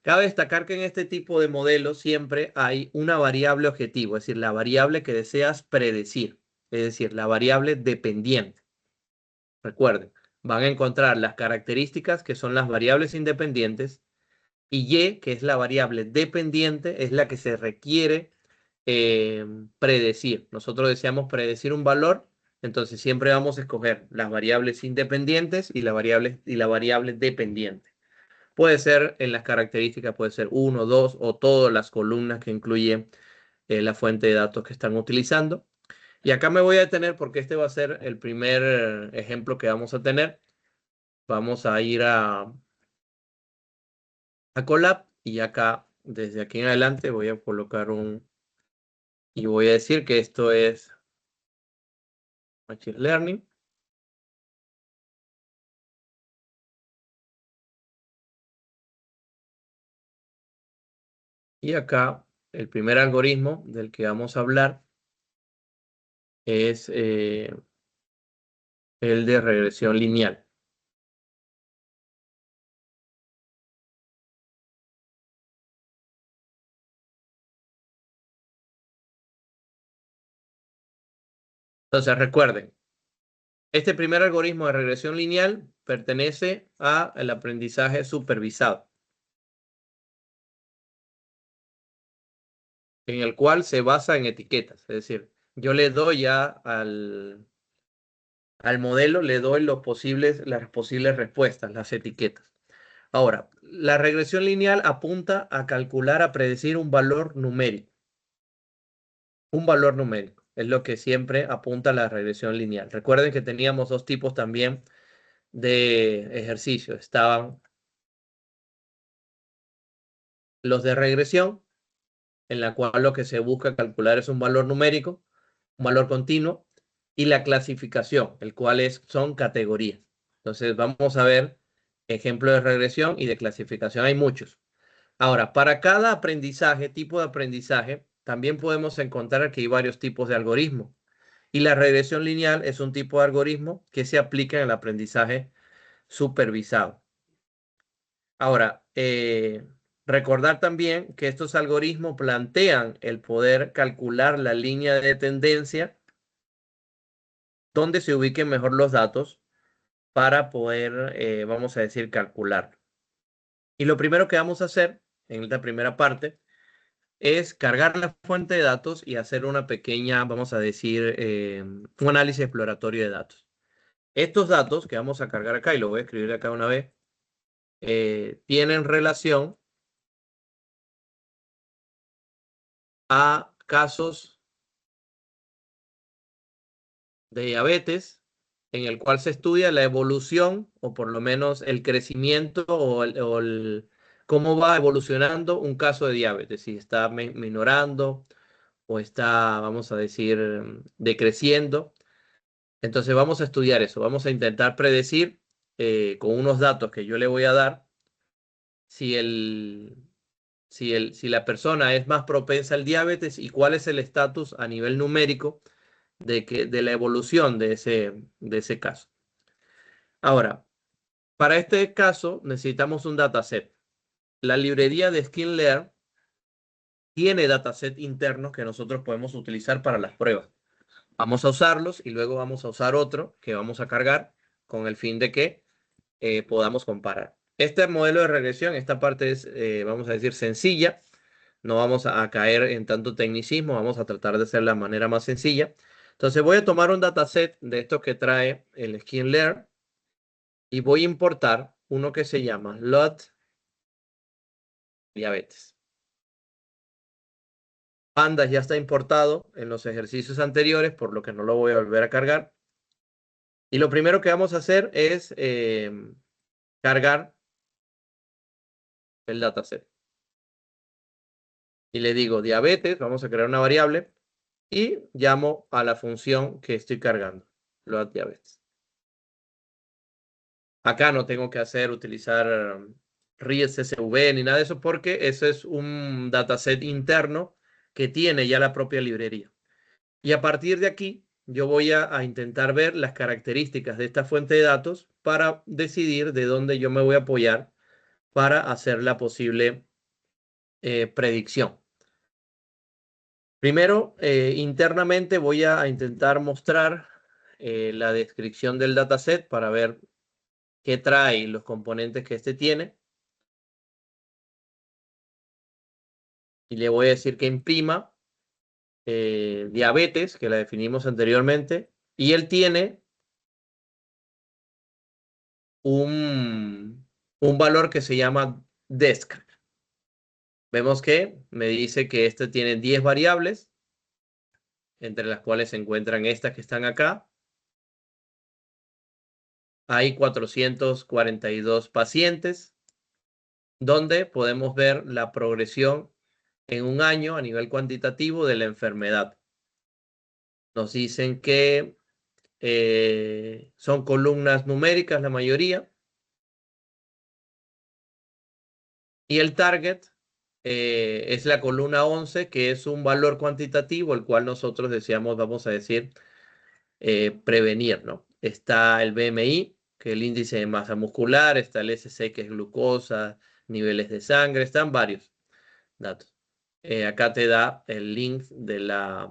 Cabe destacar que en este tipo de modelos siempre hay una variable objetivo, es decir, la variable que deseas predecir, es decir, la variable dependiente. Recuerden, van a encontrar las características que son las variables independientes y Y, que es la variable dependiente, es la que se requiere predecir. Nosotros deseamos predecir un valor, entonces siempre vamos a escoger las variables independientes y la variable dependiente. Puede ser en las características, puede ser uno, dos o todas las columnas que incluye la fuente de datos que están utilizando. Y acá me voy a detener porque este va a ser el primer ejemplo que vamos a tener. Vamos a ir a Colab y acá, desde aquí en adelante, voy a colocar y voy a decir que esto es Machine Learning. Y acá, el primer algoritmo del que vamos a hablar es el de regresión lineal. Entonces, recuerden, este primer algoritmo de regresión lineal pertenece al aprendizaje supervisado, en el cual se basa en etiquetas. Es decir, yo le doy ya al modelo, le doy las posibles respuestas, las etiquetas. Ahora, la regresión lineal apunta a calcular, a predecir un valor numérico. Un valor numérico es lo que siempre apunta a la regresión lineal. Recuerden que teníamos dos tipos también de ejercicios. Estaban los de regresión, en la cual lo que se busca calcular es un valor numérico, un valor continuo, y la clasificación, el cual son categorías. Entonces vamos a ver ejemplos de regresión y de clasificación. Hay muchos. Ahora, para cada aprendizaje, tipo de aprendizaje, también podemos encontrar que hay varios tipos de algoritmos. Y la regresión lineal es un tipo de algoritmo que se aplica en el aprendizaje supervisado. Ahora, recordar también que estos algoritmos plantean el poder calcular la línea de tendencia donde se ubiquen mejor los datos para poder, vamos a decir, calcular. Y lo primero que vamos a hacer en esta primera parte es cargar la fuente de datos y hacer una pequeña, vamos a decir, un análisis exploratorio de datos. Estos datos que vamos a cargar acá, y lo voy a escribir acá una vez, tienen relación a casos de diabetes en el cual se estudia la evolución o por lo menos el crecimiento cómo va evolucionando un caso de diabetes, si está minorando o está, vamos a decir, decreciendo. Entonces vamos a estudiar eso, vamos a intentar predecir con unos datos que yo le voy a dar si si la persona es más propensa al diabetes y cuál es el estatus a nivel numérico de la evolución de ese caso. Ahora, para este caso necesitamos un dataset. La librería de SkinLearn tiene dataset internos que nosotros podemos utilizar para las pruebas. Vamos a usarlos y luego vamos a usar otro que vamos a cargar con el fin de que podamos comparar. Este modelo de regresión, esta parte es, vamos a decir, sencilla. No vamos a caer en tanto tecnicismo, vamos a tratar de hacer la manera más sencilla. Entonces voy a tomar un dataset de estos que trae el SkinLearn y voy a importar uno que se llama LOT diabetes. Pandas ya está importado en los ejercicios anteriores, por lo que no lo voy a volver a cargar. Y lo primero que vamos a hacer es cargar el dataset. Y le digo diabetes, vamos a crear una variable y llamo a la función que estoy cargando, load diabetes. Acá no tengo que utilizar RIS CSV ni nada de eso porque ese es un dataset interno que tiene ya la propia librería. Y a partir de aquí, yo voy a intentar ver las características de esta fuente de datos para decidir de dónde yo me voy a apoyar para hacer la posible predicción. Primero, internamente voy a intentar mostrar la descripción del dataset para ver qué trae los componentes que este tiene. Y le voy a decir que imprima diabetes, que la definimos anteriormente, y él tiene un valor que se llama desc. Vemos que me dice que este tiene 10 variables, entre las cuales se encuentran estas que están acá. Hay 442 pacientes, donde podemos ver la progresión en un año a nivel cuantitativo de la enfermedad. Nos dicen que son columnas numéricas la mayoría. Y el target es la columna 11, que es un valor cuantitativo, el cual nosotros deseamos, vamos a decir, prevenir, ¿no? Está el BMI, que es el índice de masa muscular, está el SC, que es glucosa, niveles de sangre, están varios datos. Acá te da el link de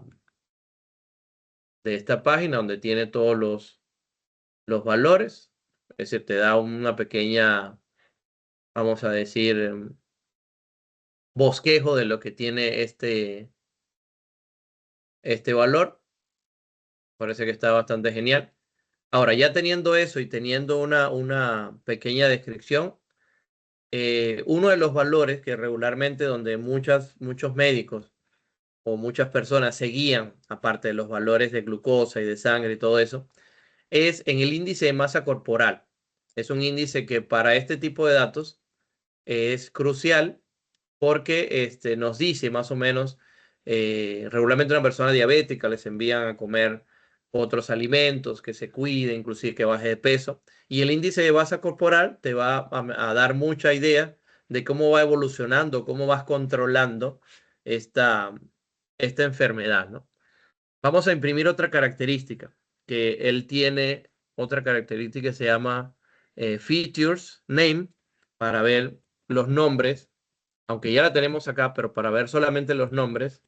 esta página donde tiene todos los valores. Es decir, te da una pequeña, vamos a decir, bosquejo de lo que tiene este valor. Parece que está bastante genial. Ahora, ya teniendo eso y teniendo una pequeña descripción, uno de los valores que regularmente donde muchos médicos o muchas personas se guían, aparte de los valores de glucosa y de sangre y todo eso, es en el índice de masa corporal. Es un índice que para este tipo de datos es crucial porque nos dice más o menos, regularmente una persona diabética les envían a comer otros alimentos, que se cuide, inclusive que baje de peso. Y el índice de masa corporal te va a dar mucha idea de cómo va evolucionando, cómo vas controlando esta enfermedad, ¿no? Vamos a imprimir otra característica, que él tiene otra característica que se llama Features Name, para ver los nombres, aunque ya la tenemos acá, pero para ver solamente los nombres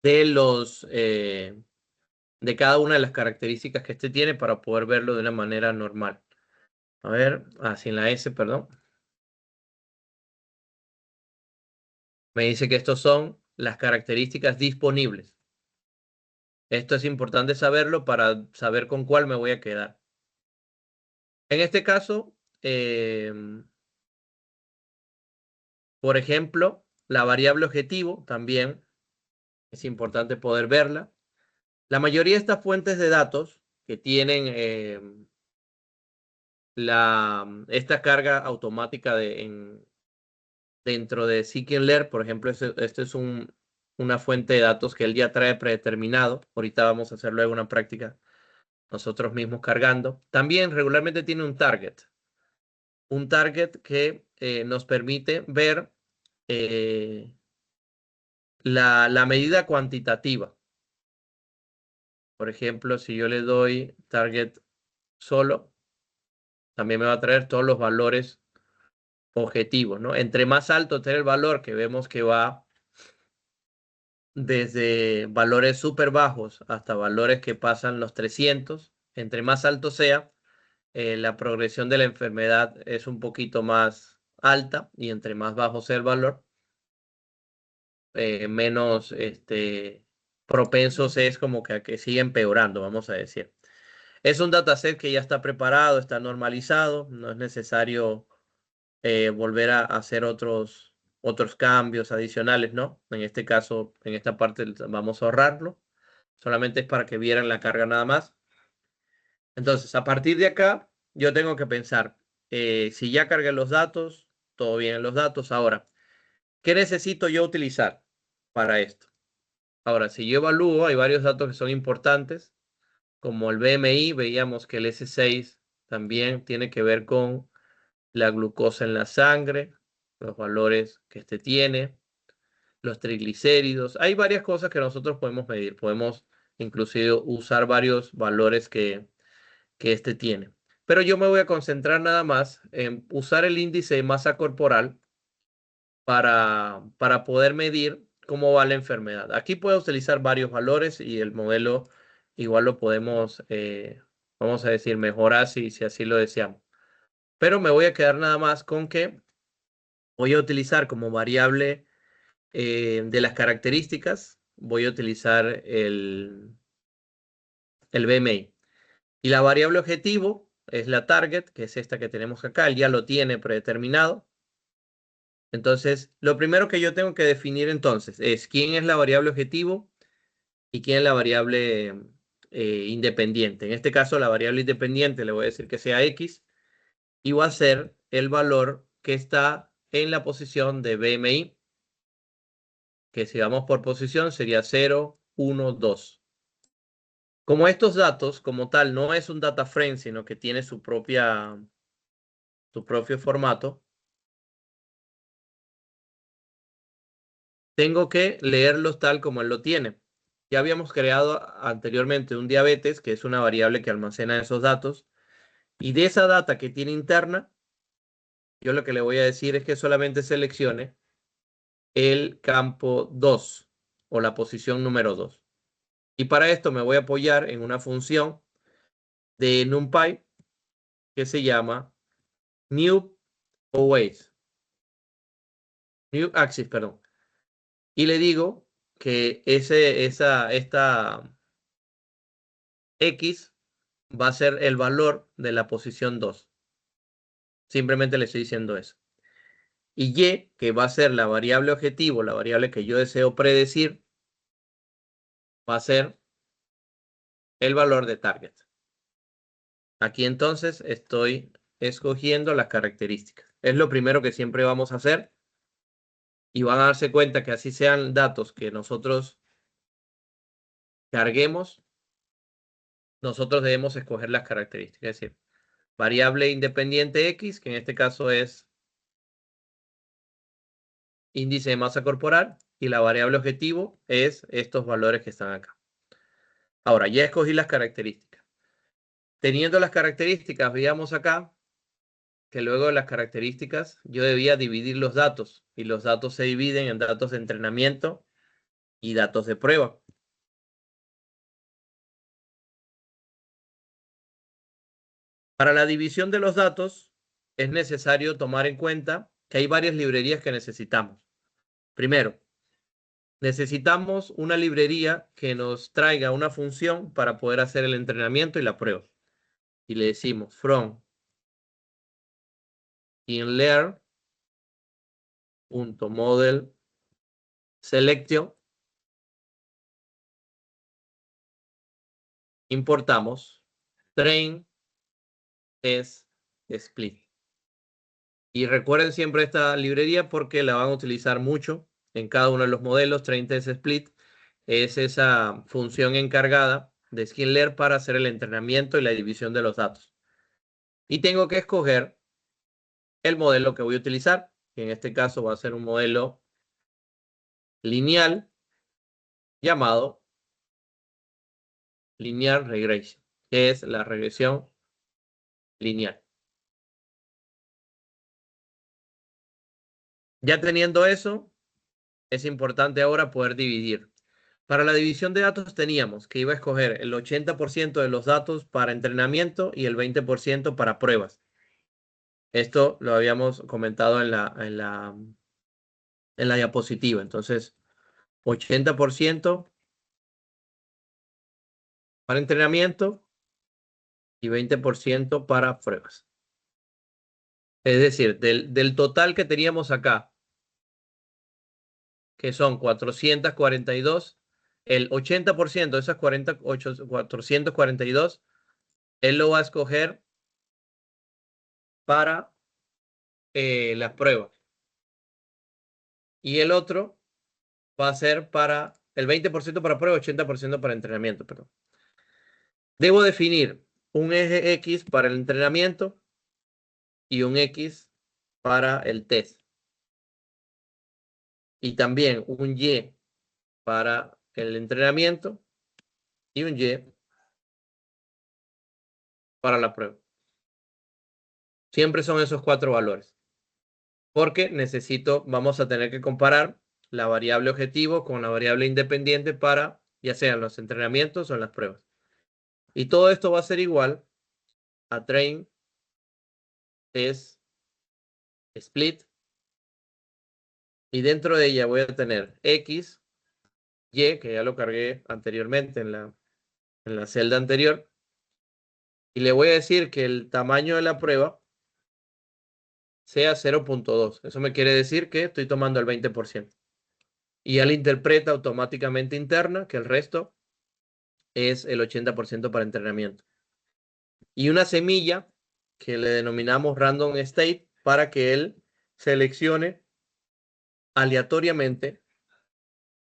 de de cada una de las características que este tiene para poder verlo de una manera normal. A ver, sin la S, perdón. Me dice que estos son las características disponibles. Esto es importante saberlo para saber con cuál me voy a quedar. En este caso, por ejemplo, la variable objetivo también es importante poder verla. La mayoría de estas fuentes de datos que tienen esta carga automática dentro de Scikit-Learn, por ejemplo, este es una fuente de datos que él ya trae predeterminado. Ahorita vamos a hacer luego una práctica nosotros mismos cargando. También regularmente tiene un target que nos permite ver la medida cuantitativa. Por ejemplo, si yo le doy target solo, también me va a traer todos los valores objetivos, ¿no? Entre más alto esté el valor, que vemos que va desde valores súper bajos hasta valores que pasan los 300, entre más alto sea, la progresión de la enfermedad es un poquito más alta, y entre más bajo sea el valor, menos propensos es como que a que siga empeorando, vamos a decir. Es un dataset que ya está preparado, está normalizado, no es necesario volver a hacer otros cambios adicionales, ¿no? En este caso, en esta parte vamos a ahorrarlo. Solamente es para que vieran la carga nada más. Entonces, a partir de acá, yo tengo que pensar, si ya cargué los datos, todo bien en los datos. Ahora, ¿qué necesito yo utilizar para esto? Ahora, si yo evalúo, hay varios datos que son importantes, como el BMI. Veíamos que el S6 también tiene que ver con la glucosa en la sangre, los valores que este tiene, los triglicéridos. Hay varias cosas que nosotros podemos medir. Podemos inclusive usar varios valores que este tiene. Pero yo me voy a concentrar nada más en usar el índice de masa corporal para poder medir cómo va la enfermedad. Aquí puedo utilizar varios valores y el modelo igual lo podemos, vamos a decir, mejorar si así lo deseamos. Pero me voy a quedar nada más con que voy a utilizar como variable de las características, voy a utilizar el BMI. Y la variable objetivo es la target, que es esta que tenemos acá. Él ya lo tiene predeterminado. Entonces, lo primero que yo tengo que definir entonces es quién es la variable objetivo y quién es la variable independiente. En este caso, la variable independiente le voy a decir que sea X y va a ser el valor que está en la posición de BMI, que si vamos por posición sería 0, 1, 2. Como estos datos, como tal, no es un data frame, sino que tiene su propio formato, tengo que leerlos tal como él lo tiene. Ya habíamos creado anteriormente un diabetes, que es una variable que almacena esos datos, y de esa data que tiene interna, yo lo que le voy a decir es que solamente seleccione el campo 2 o la posición número 2. Y para esto me voy a apoyar en una función de NumPy que se llama new axis, perdón. Y le digo que esta X va a ser el valor de la posición 2. Simplemente le estoy diciendo eso. Y Y, que va a ser la variable objetivo, la variable que yo deseo predecir, va a ser el valor de target. Aquí entonces estoy escogiendo las características. Es lo primero que siempre vamos a hacer. Y van a darse cuenta que así sean datos que nosotros carguemos, nosotros debemos escoger las características. Es decir, variable independiente X, que en este caso es índice de masa corporal, y la variable objetivo es estos valores que están acá. Ahora, ya escogí las características. Teniendo las características, veamos acá que luego de las características yo debía dividir los datos, y los datos se dividen en datos de entrenamiento y datos de prueba. Para la división de los datos es necesario tomar en cuenta que hay varias librerías que necesitamos. Primero, necesitamos una librería que nos traiga una función para poder hacer el entrenamiento y la prueba. Y le decimos from inlearn.model selection. Importamos train test split. Y recuerden siempre esta librería porque la van a utilizar mucho en cada uno de los modelos. Train test split es esa función encargada de SkinLearn para hacer el entrenamiento y la división de los datos. Y tengo que escoger el modelo que voy a utilizar, que en este caso va a ser un modelo lineal llamado Linear Regression, que es la regresión lineal. Ya teniendo eso, es importante ahora poder dividir. Para la división de datos teníamos que iba a escoger el 80% de los datos para entrenamiento y el 20% para pruebas. Esto lo habíamos comentado en la diapositiva. Entonces, 80% para entrenamiento y 20% para pruebas. Es decir, del total que teníamos acá, que son 442, el 80% de esas 442, él lo va a escoger para las pruebas. Y el otro va a ser para el 20% para prueba, 80% para entrenamiento. Perdón. Debo definir un eje X para el entrenamiento y un X para el test. Y también un Y para el entrenamiento y un Y para la prueba. Siempre son esos 4 valores. Porque vamos a tener que comparar la variable objetivo con la variable independiente para, ya sea en los entrenamientos o en las pruebas. Y todo esto va a ser igual a train es split. Y dentro de ella voy a tener x, y, que ya lo cargué anteriormente en la celda anterior. Y le voy a decir que el tamaño de la prueba sea 0.2. Eso me quiere decir que estoy tomando el 20%. Y él interpreta automáticamente interna que el resto es el 80% para entrenamiento. Y una semilla que le denominamos random state para que él seleccione aleatoriamente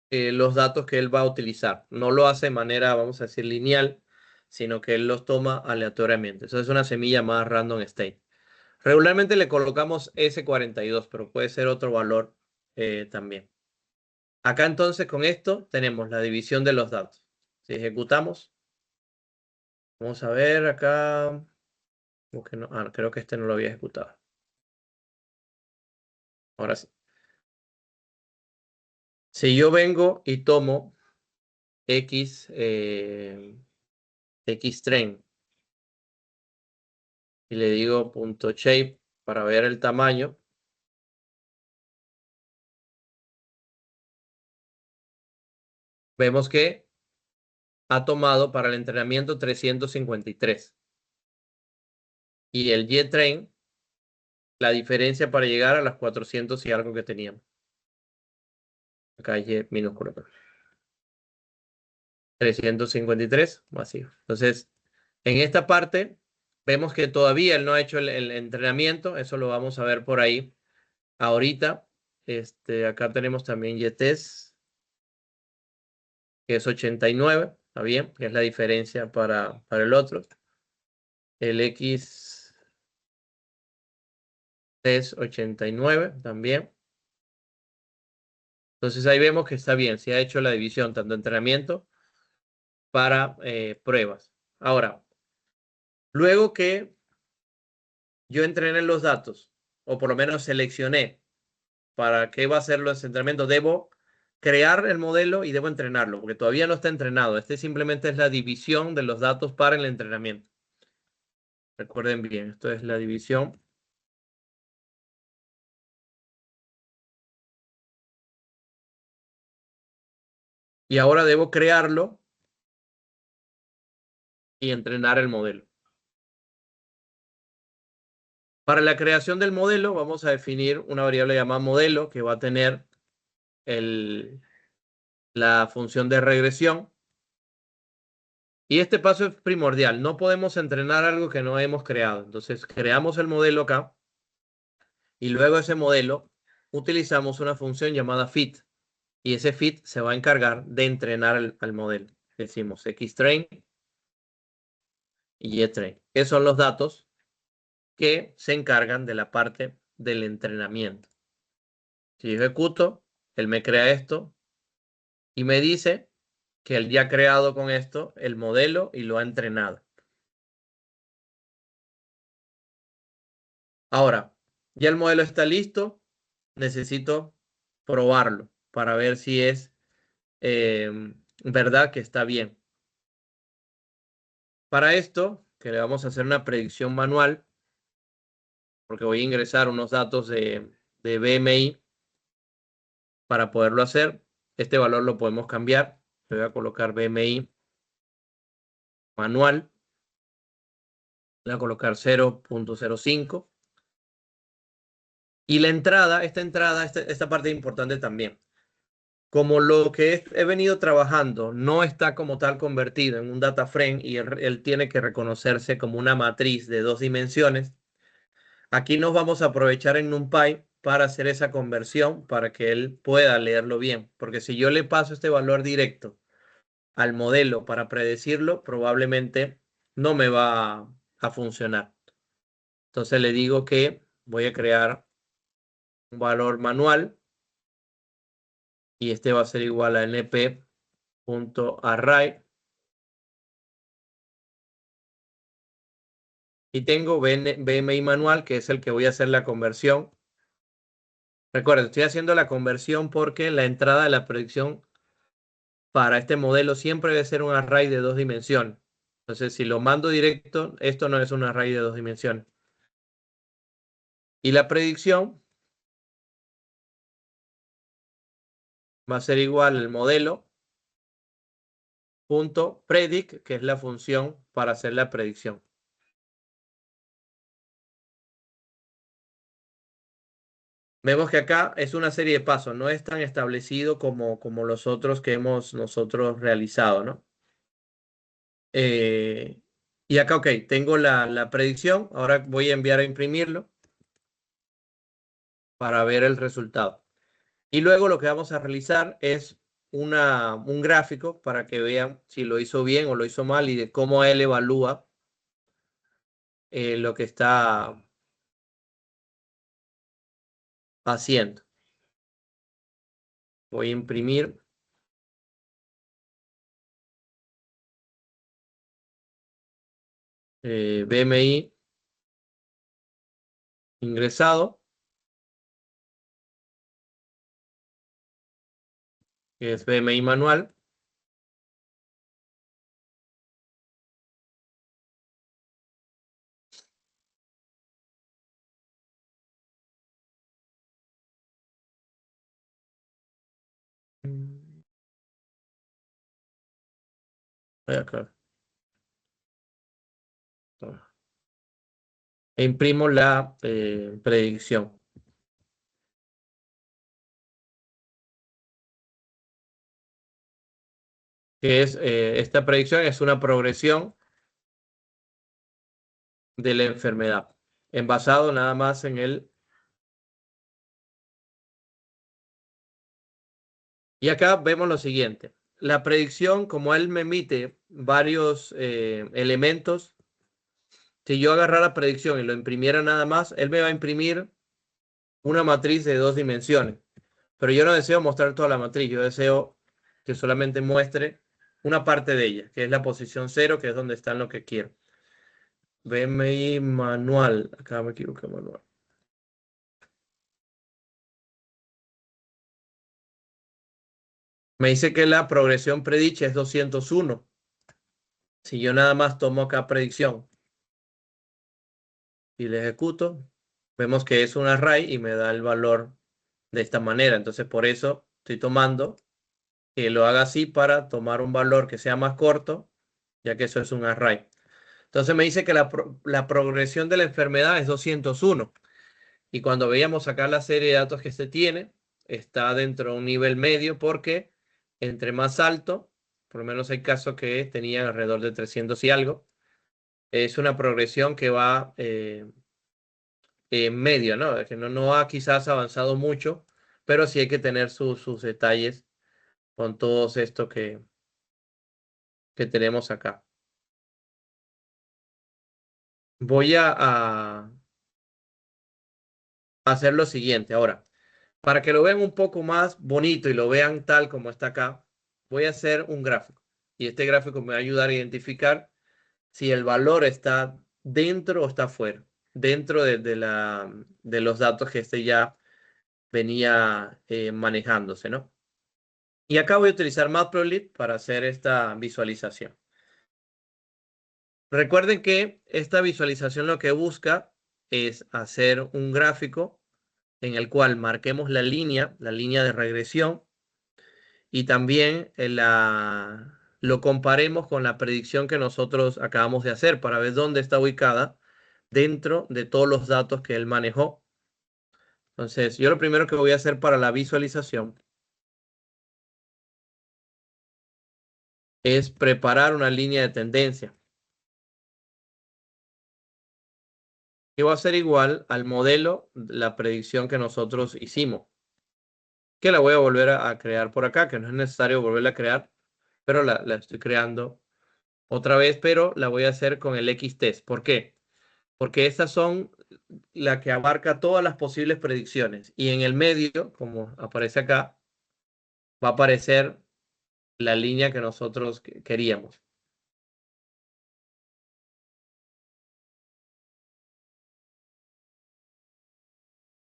los datos que él va a utilizar. No lo hace de manera, vamos a decir, lineal, sino que él los toma aleatoriamente. Eso es una semilla más random state. Regularmente le colocamos S42, pero puede ser otro valor también. Acá entonces con esto tenemos la división de los datos. Si ejecutamos, vamos a ver acá. No, creo que este no lo había ejecutado. Ahora sí. Si yo vengo y tomo xtrain y le digo .shape para ver el tamaño, vemos que ha tomado para el entrenamiento 353. Y el ytrain, la diferencia para llegar a las 400 y algo que teníamos. Acá hay y minúscula. 353 vacío. Entonces, en esta parte vemos que todavía él no ha hecho el entrenamiento. Eso lo vamos a ver por ahí ahorita. Acá tenemos también YTES, que es 89. Está bien, que es la diferencia para el otro. El X es 89 también. Entonces ahí vemos que está bien. Se ha hecho la división tanto entrenamiento para pruebas. Ahora, luego que yo entrené los datos, o por lo menos seleccioné para qué va a ser los entrenamientos, debo crear el modelo y debo entrenarlo, porque todavía no está entrenado. Simplemente es la división de los datos para el entrenamiento. Recuerden bien, esto es la división. Y ahora debo crearlo y entrenar el modelo. Para la creación del modelo vamos a definir una variable llamada modelo que va a tener la función de regresión. Y este paso es primordial. No podemos entrenar algo que no hemos creado. Entonces creamos el modelo acá y luego ese modelo utilizamos una función llamada fit. Y ese fit se va a encargar de entrenar al modelo. Decimos xtrain y ytrain. Esos son los datos que se encargan de la parte del entrenamiento. Si yo ejecuto, él me crea esto y me dice que él ya ha creado con esto el modelo y lo ha entrenado. Ahora, ya el modelo está listo. Necesito probarlo para ver si es verdad que está bien. Para esto, que le vamos a hacer una predicción manual, porque voy a ingresar unos datos de BMI para poderlo hacer. Este valor lo podemos cambiar. Le voy a colocar BMI manual. Le voy a colocar 0.05. Y la entrada, esta parte es importante también. Como lo que he venido trabajando no está como tal convertido en un data frame y él tiene que reconocerse como una matriz de 2 dimensiones, aquí nos vamos a aprovechar en NumPy para hacer esa conversión para que él pueda leerlo bien. Porque si yo le paso este valor directo al modelo para predecirlo, probablemente no me va a funcionar. Entonces le digo que voy a crear un valor manual y este va a ser igual a np.array. Y tengo BMI manual, que es el que voy a hacer la conversión Recuerden, estoy haciendo la conversión porque la entrada de la predicción para este modelo siempre debe ser un array de 2 dimensiones. Entonces, si lo mando directo, esto no es un array de 2 dimensiones. Y la predicción va a ser igual al modelo punto predict, que es la función para hacer la predicción. Vemos que acá es una serie de pasos, no es tan establecido como los otros que hemos nosotros realizado, ¿no? Y acá, ok, tengo la predicción. Ahora voy a enviar a imprimirlo para ver el resultado. Y luego lo que vamos a realizar es un gráfico para que vean si lo hizo bien o lo hizo mal y de cómo él evalúa lo que está haciendo. Voy a imprimir BMI ingresado, que es BMI manual. Acá. E imprimo la predicción, que es esta predicción es una progresión de la enfermedad, en basado nada más en el. Y acá vemos lo siguiente. La predicción, como él me emite varios elementos, si yo agarrara la predicción y lo imprimiera nada más, él me va a imprimir una matriz de 2 dimensiones. Pero yo no deseo mostrar toda la matriz, yo deseo que solamente muestre una parte de ella, que es la posición 0, que es donde está lo que quiero. BMI manual. Acá me equivoqué, manual. Me dice que la progresión predicha es 201. Si yo nada más tomo acá predicción y le ejecuto, vemos que es un array y me da el valor de esta manera. Entonces, por eso estoy tomando que lo haga así para tomar un valor que sea más corto, ya que eso es un array. Entonces me dice que la progresión de la enfermedad es 201. Y cuando veíamos acá la serie de datos que se tiene, está dentro de un nivel medio porque entre más alto, por lo menos hay casos que tenían alrededor de 300 y algo, es una progresión que va en medio, ¿no? Que no ha quizás avanzado mucho, pero sí hay que tener sus detalles con todo esto que tenemos acá. Voy a hacer lo siguiente ahora. Para que lo vean un poco más bonito y lo vean tal como está acá, voy a hacer un gráfico. Y este gráfico me va a ayudar a identificar si el valor está dentro o está fuera, dentro de los datos que este ya venía manejándose, ¿no? Y acá voy a utilizar Matplotlib para hacer esta visualización. Recuerden que esta visualización lo que busca es hacer un gráfico en el cual marquemos la línea de regresión, y también lo comparemos con la predicción que nosotros acabamos de hacer para ver dónde está ubicada dentro de todos los datos que él manejó. Entonces, yo lo primero que voy a hacer para la visualización es preparar una línea de tendencia, que va a ser igual al modelo, la predicción que nosotros hicimos, que la voy a volver a crear por acá, que no es necesario volverla a crear, pero la estoy creando otra vez, pero la voy a hacer con el X-test. ¿Por qué? Porque estas son la que abarca todas las posibles predicciones. Y en el medio, como aparece acá, va a aparecer la línea que nosotros queríamos.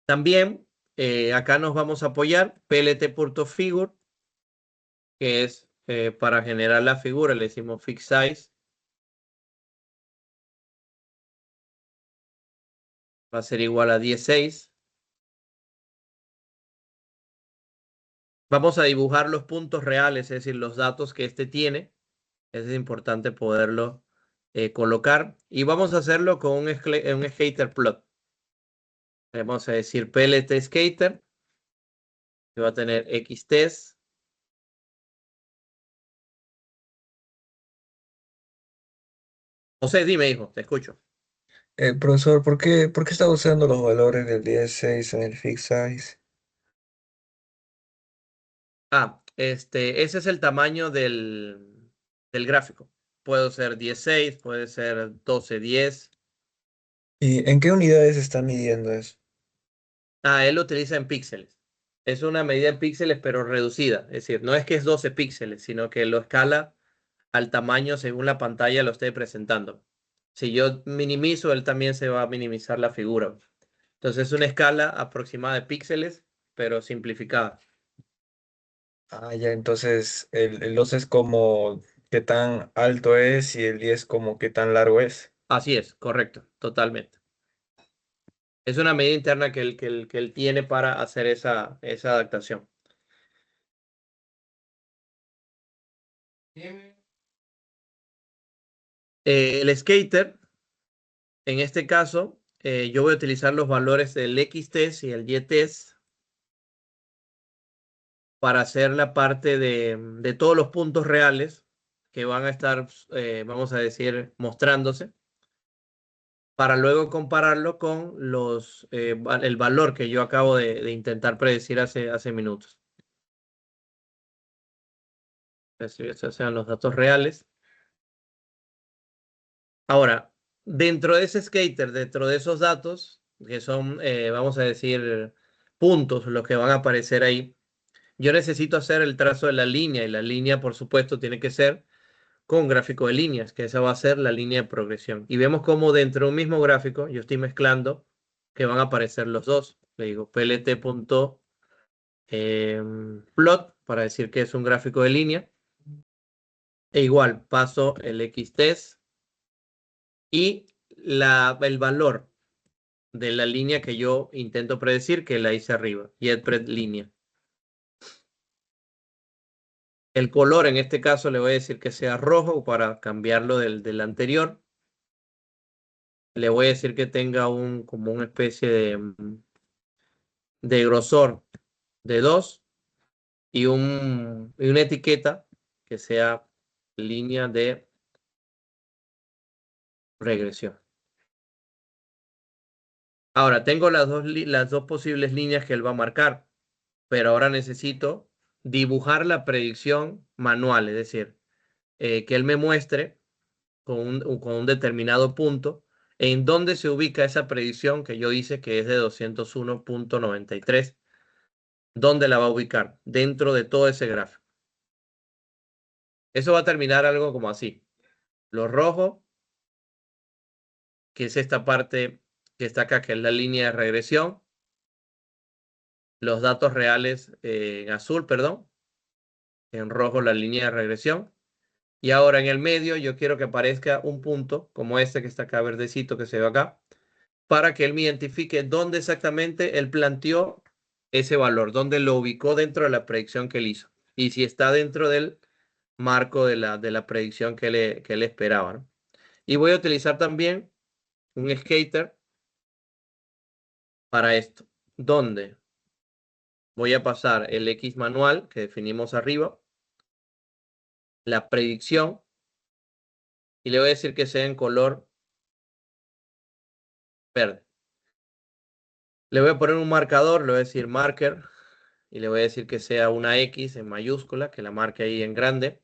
También acá nos vamos a apoyar plt.figure, que es para generar la figura, le decimos fix size. Va a ser igual a 16. Vamos a dibujar los puntos reales, es decir, los datos que este tiene. Es importante poderlo colocar. Y vamos a hacerlo con un scatter plot. Vamos a decir plt scatter, que va a tener xtest. José, dime, hijo, te escucho. Profesor, por qué está usando los valores del 16 en el fix size? Ese es el tamaño del gráfico. Puede ser 16, puede ser 12:10. ¿Y en qué unidades está midiendo eso? Él lo utiliza en píxeles. Es una medida en píxeles, pero reducida. Es decir, no es que es 12 píxeles, sino que lo escala al tamaño según la pantalla lo esté presentando. Si yo minimizo, él también se va a minimizar la figura. Entonces es una escala aproximada de píxeles, pero simplificada. Ah, ya, entonces el 12 es como qué tan alto es y el 10 como qué tan largo es. Así es, correcto, totalmente. Es una medida interna que él tiene para hacer esa adaptación. El skater, en este caso, yo voy a utilizar los valores del xtest y el ytest para hacer la parte de todos los puntos reales que van a estar, vamos a decir, mostrándose, para luego compararlo con el valor que yo acabo de intentar predecir hace minutos. Estos sean los datos reales. Ahora, dentro de ese skater, dentro de esos datos, que son, vamos a decir, puntos los que van a aparecer ahí, yo necesito hacer el trazo de la línea y la línea, por supuesto, tiene que ser con gráfico de líneas, que esa va a ser la línea de progresión. Y vemos cómo dentro de un mismo gráfico yo estoy mezclando que van a aparecer los dos. Le digo plt.plot para decir que es un gráfico de línea. E igual paso el xtest y el valor de la línea que yo intento predecir, que la hice arriba, y el pred línea. El color en este caso le voy a decir que sea rojo para cambiarlo del anterior. Le voy a decir que tenga como una especie de grosor de 2 y una etiqueta que sea línea de regresión. Ahora, tengo las dos posibles líneas que él va a marcar, pero ahora necesito dibujar la predicción manual, es decir, que él me muestre con un determinado punto en dónde se ubica esa predicción que yo hice que es de 201.93. ¿Dónde la va a ubicar? Dentro de todo ese gráfico. Eso va a terminar algo como así. Lo rojo, que es esta parte que está acá, que es la línea de regresión. Los datos reales en azul, perdón. En rojo la línea de regresión. Y ahora en el medio yo quiero que aparezca un punto como este que está acá verdecito que se ve acá, para que él me identifique dónde exactamente él planteó ese valor, dónde lo ubicó dentro de la predicción que él hizo. Y si está dentro del marco de la predicción que él esperaba, ¿no? Y voy a utilizar también un skater para esto, donde voy a pasar el X manual que definimos arriba, la predicción, y le voy a decir que sea en color verde. Le voy a poner un marcador, le voy a decir marker, y le voy a decir que sea una X en mayúscula, que la marque ahí en grande.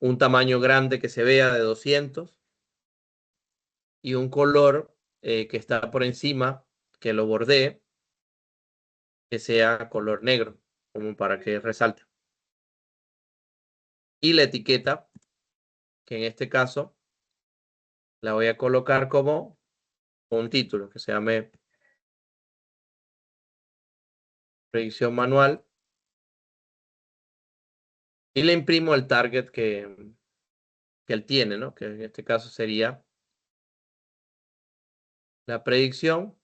Un tamaño grande que se vea de 200 y un color que está por encima, que lo bordee, que sea color negro, como para que resalte. Y la etiqueta, que en este caso la voy a colocar como un título, que se llame predicción manual, y le imprimo el target que él tiene, ¿no? Que en este caso sería la predicción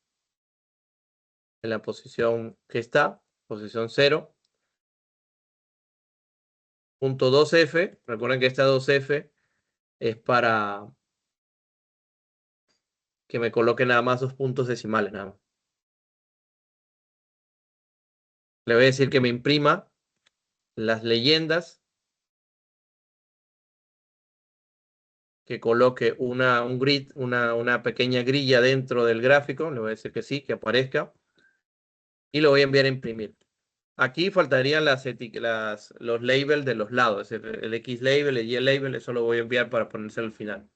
en la posición que está, posición 0, punto 2F. Recuerden que esta 2F es para que me coloque nada más 2 puntos decimales, nada más. Le voy a decir que me imprima las leyendas, que coloque un grid, una pequeña grilla dentro del gráfico. Le voy a decir que sí, que aparezca. Y lo voy a enviar a imprimir. Aquí faltarían los labels de los lados, es decir, el X label, el Y label, eso lo voy a enviar para ponérselo al final.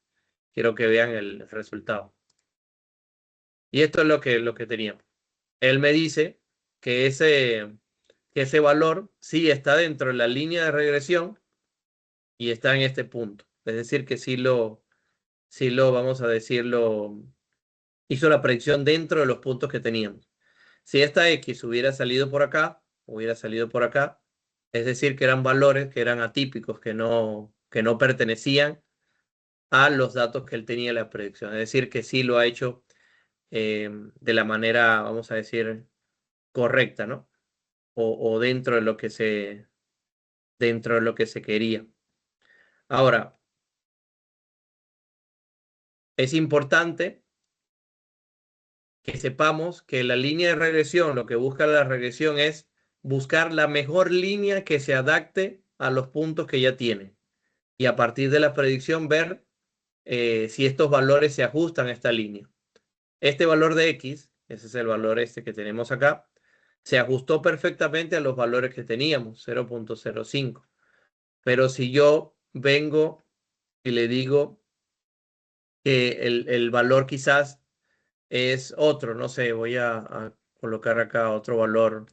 Quiero que vean el resultado. Y esto es lo que teníamos. Él me dice que ese valor sí está dentro de la línea de regresión y está en este punto. Es decir, que vamos a decirlo, hizo la predicción dentro de los puntos que teníamos. Si esta X hubiera salido por acá, es decir, que eran valores que eran atípicos, que no pertenecían a los datos que él tenía en la predicción. Es decir, que sí lo ha hecho de la manera, vamos a decir, correcta, ¿no? O dentro de lo que se quería. Ahora, es importante que sepamos que la línea de regresión, lo que busca la regresión es buscar la mejor línea que se adapte a los puntos que ya tiene. Y a partir de la predicción ver si estos valores se ajustan a esta línea. Este valor de X, ese es el valor este que tenemos acá, se ajustó perfectamente a los valores que teníamos, 0.05. Pero si yo vengo y le digo que el valor quizás es otro, no sé, voy a colocar acá otro valor,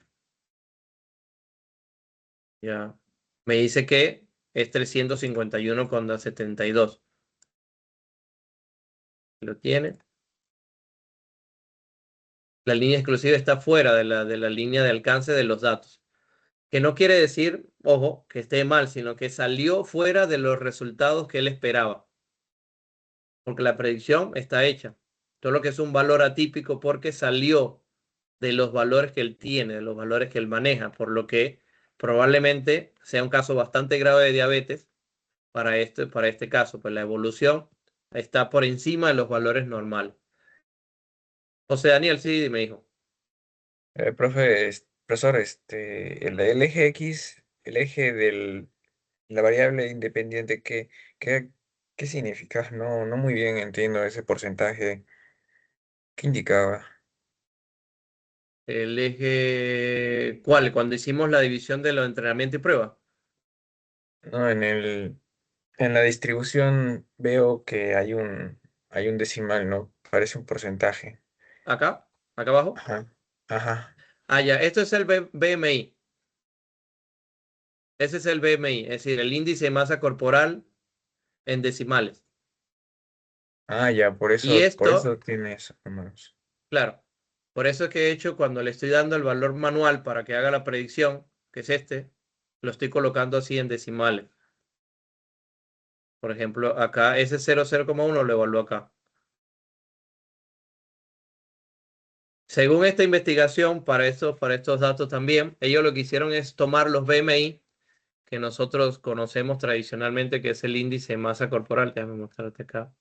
ya, me dice que es 351,72. ¿Lo tiene? La línea exclusiva está fuera de la línea de alcance de los datos. Que no quiere decir, ojo, que esté mal, sino que salió fuera de los resultados que él esperaba. Porque la predicción está hecha. Todo lo que es un valor atípico porque salió de los valores que él tiene, de los valores que él maneja, por lo que probablemente sea un caso bastante grave de diabetes para este caso, pues la evolución está por encima de los valores normales. José Daniel, sí, me dijo. Profesor, el eje X, el eje de la variable independiente, qué, qué significa? No, no muy bien entiendo ese porcentaje. ¿Qué indicaba? El eje, ¿cuál? Cuando hicimos la división de los entrenamiento y prueba. No, en la distribución veo que hay un decimal, ¿no? Parece un porcentaje. Acá abajo. Ajá, ajá. Ya, esto es el BMI. Ese es el BMI, es decir, el índice de masa corporal en decimales. Ah, ya, Y por esto, eso tienes números. claro, por eso es que he hecho cuando le estoy dando el valor manual para que haga la predicción, que es este, lo estoy colocando así en decimales. Por ejemplo, acá ese 0,1 lo evalúo acá. Según esta investigación, para estos datos también, ellos lo que hicieron es tomar los BMI que nosotros conocemos tradicionalmente, que es el índice de masa corporal. Déjame mostrarte acá.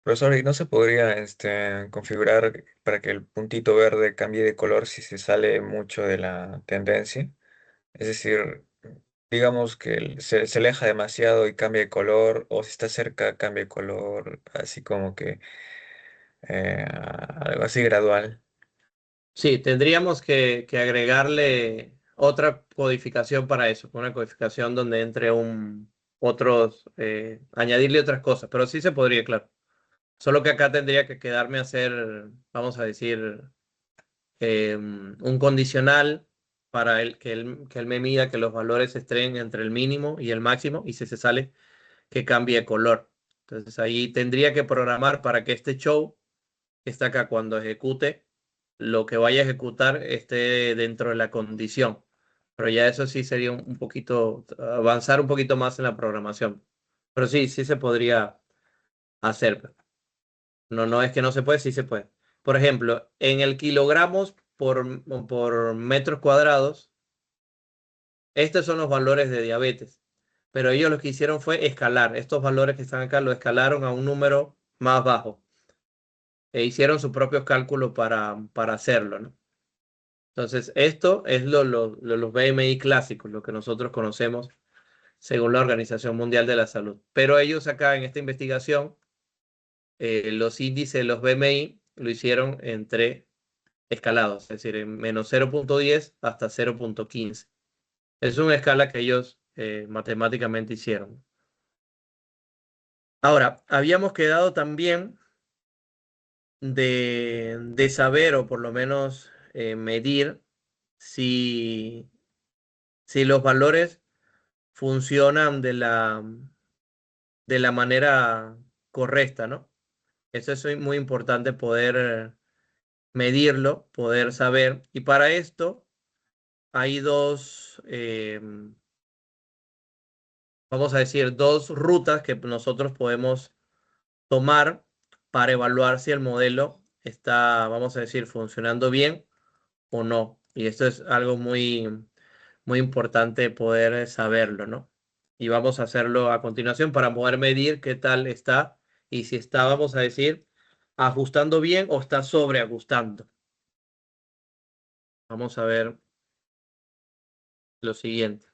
Profesor, ¿y no se podría configurar para que el puntito verde cambie de color si se sale mucho de la tendencia? Es decir, digamos que se aleja demasiado y cambia de color, o si está cerca cambia de color, así como que algo así gradual. Sí, tendríamos que agregarle otra codificación para eso, una codificación donde entre añadirle otras cosas, pero sí se podría, claro. Solo que acá tendría que quedarme a hacer, vamos a decir, un condicional para que él me mida que los valores estén entre el mínimo y el máximo, y si se sale, que cambie de color. Entonces ahí tendría que programar para que este show que está acá cuando ejecute, lo que vaya a ejecutar esté dentro de la condición. Pero ya eso sí sería un poquito, avanzar un poquito más en la programación. Pero sí, sí se podría hacer. No, no es que no se puede, sí se puede. Por ejemplo, en el kilogramos por metros cuadrados, estos son los valores de diabetes. Pero ellos lo que hicieron fue escalar. Estos valores que están acá lo escalaron a un número más bajo. E hicieron sus propios cálculos para hacerlo, ¿no? Entonces, esto es los BMI clásicos, lo que nosotros conocemos según la Organización Mundial de la Salud. Pero ellos acá en esta investigación, los índices de los BMI lo hicieron entre escalados, es decir, en menos 0,10 hasta 0,15. Es una escala que ellos matemáticamente hicieron. Ahora, habíamos quedado también de saber, o por lo menos medir, si, si los valores funcionan de la manera correcta, ¿no? Eso es muy importante poder medirlo, poder saber. Y para esto hay dos, vamos a decir, dos rutas que nosotros podemos tomar para evaluar si el modelo está, vamos a decir, funcionando bien o no. Y esto es algo muy importante poder saberlo, ¿no? Y vamos a hacerlo a continuación para poder medir qué tal está y si está, vamos a decir, ajustando bien o está sobreajustando. Vamos a ver lo siguiente.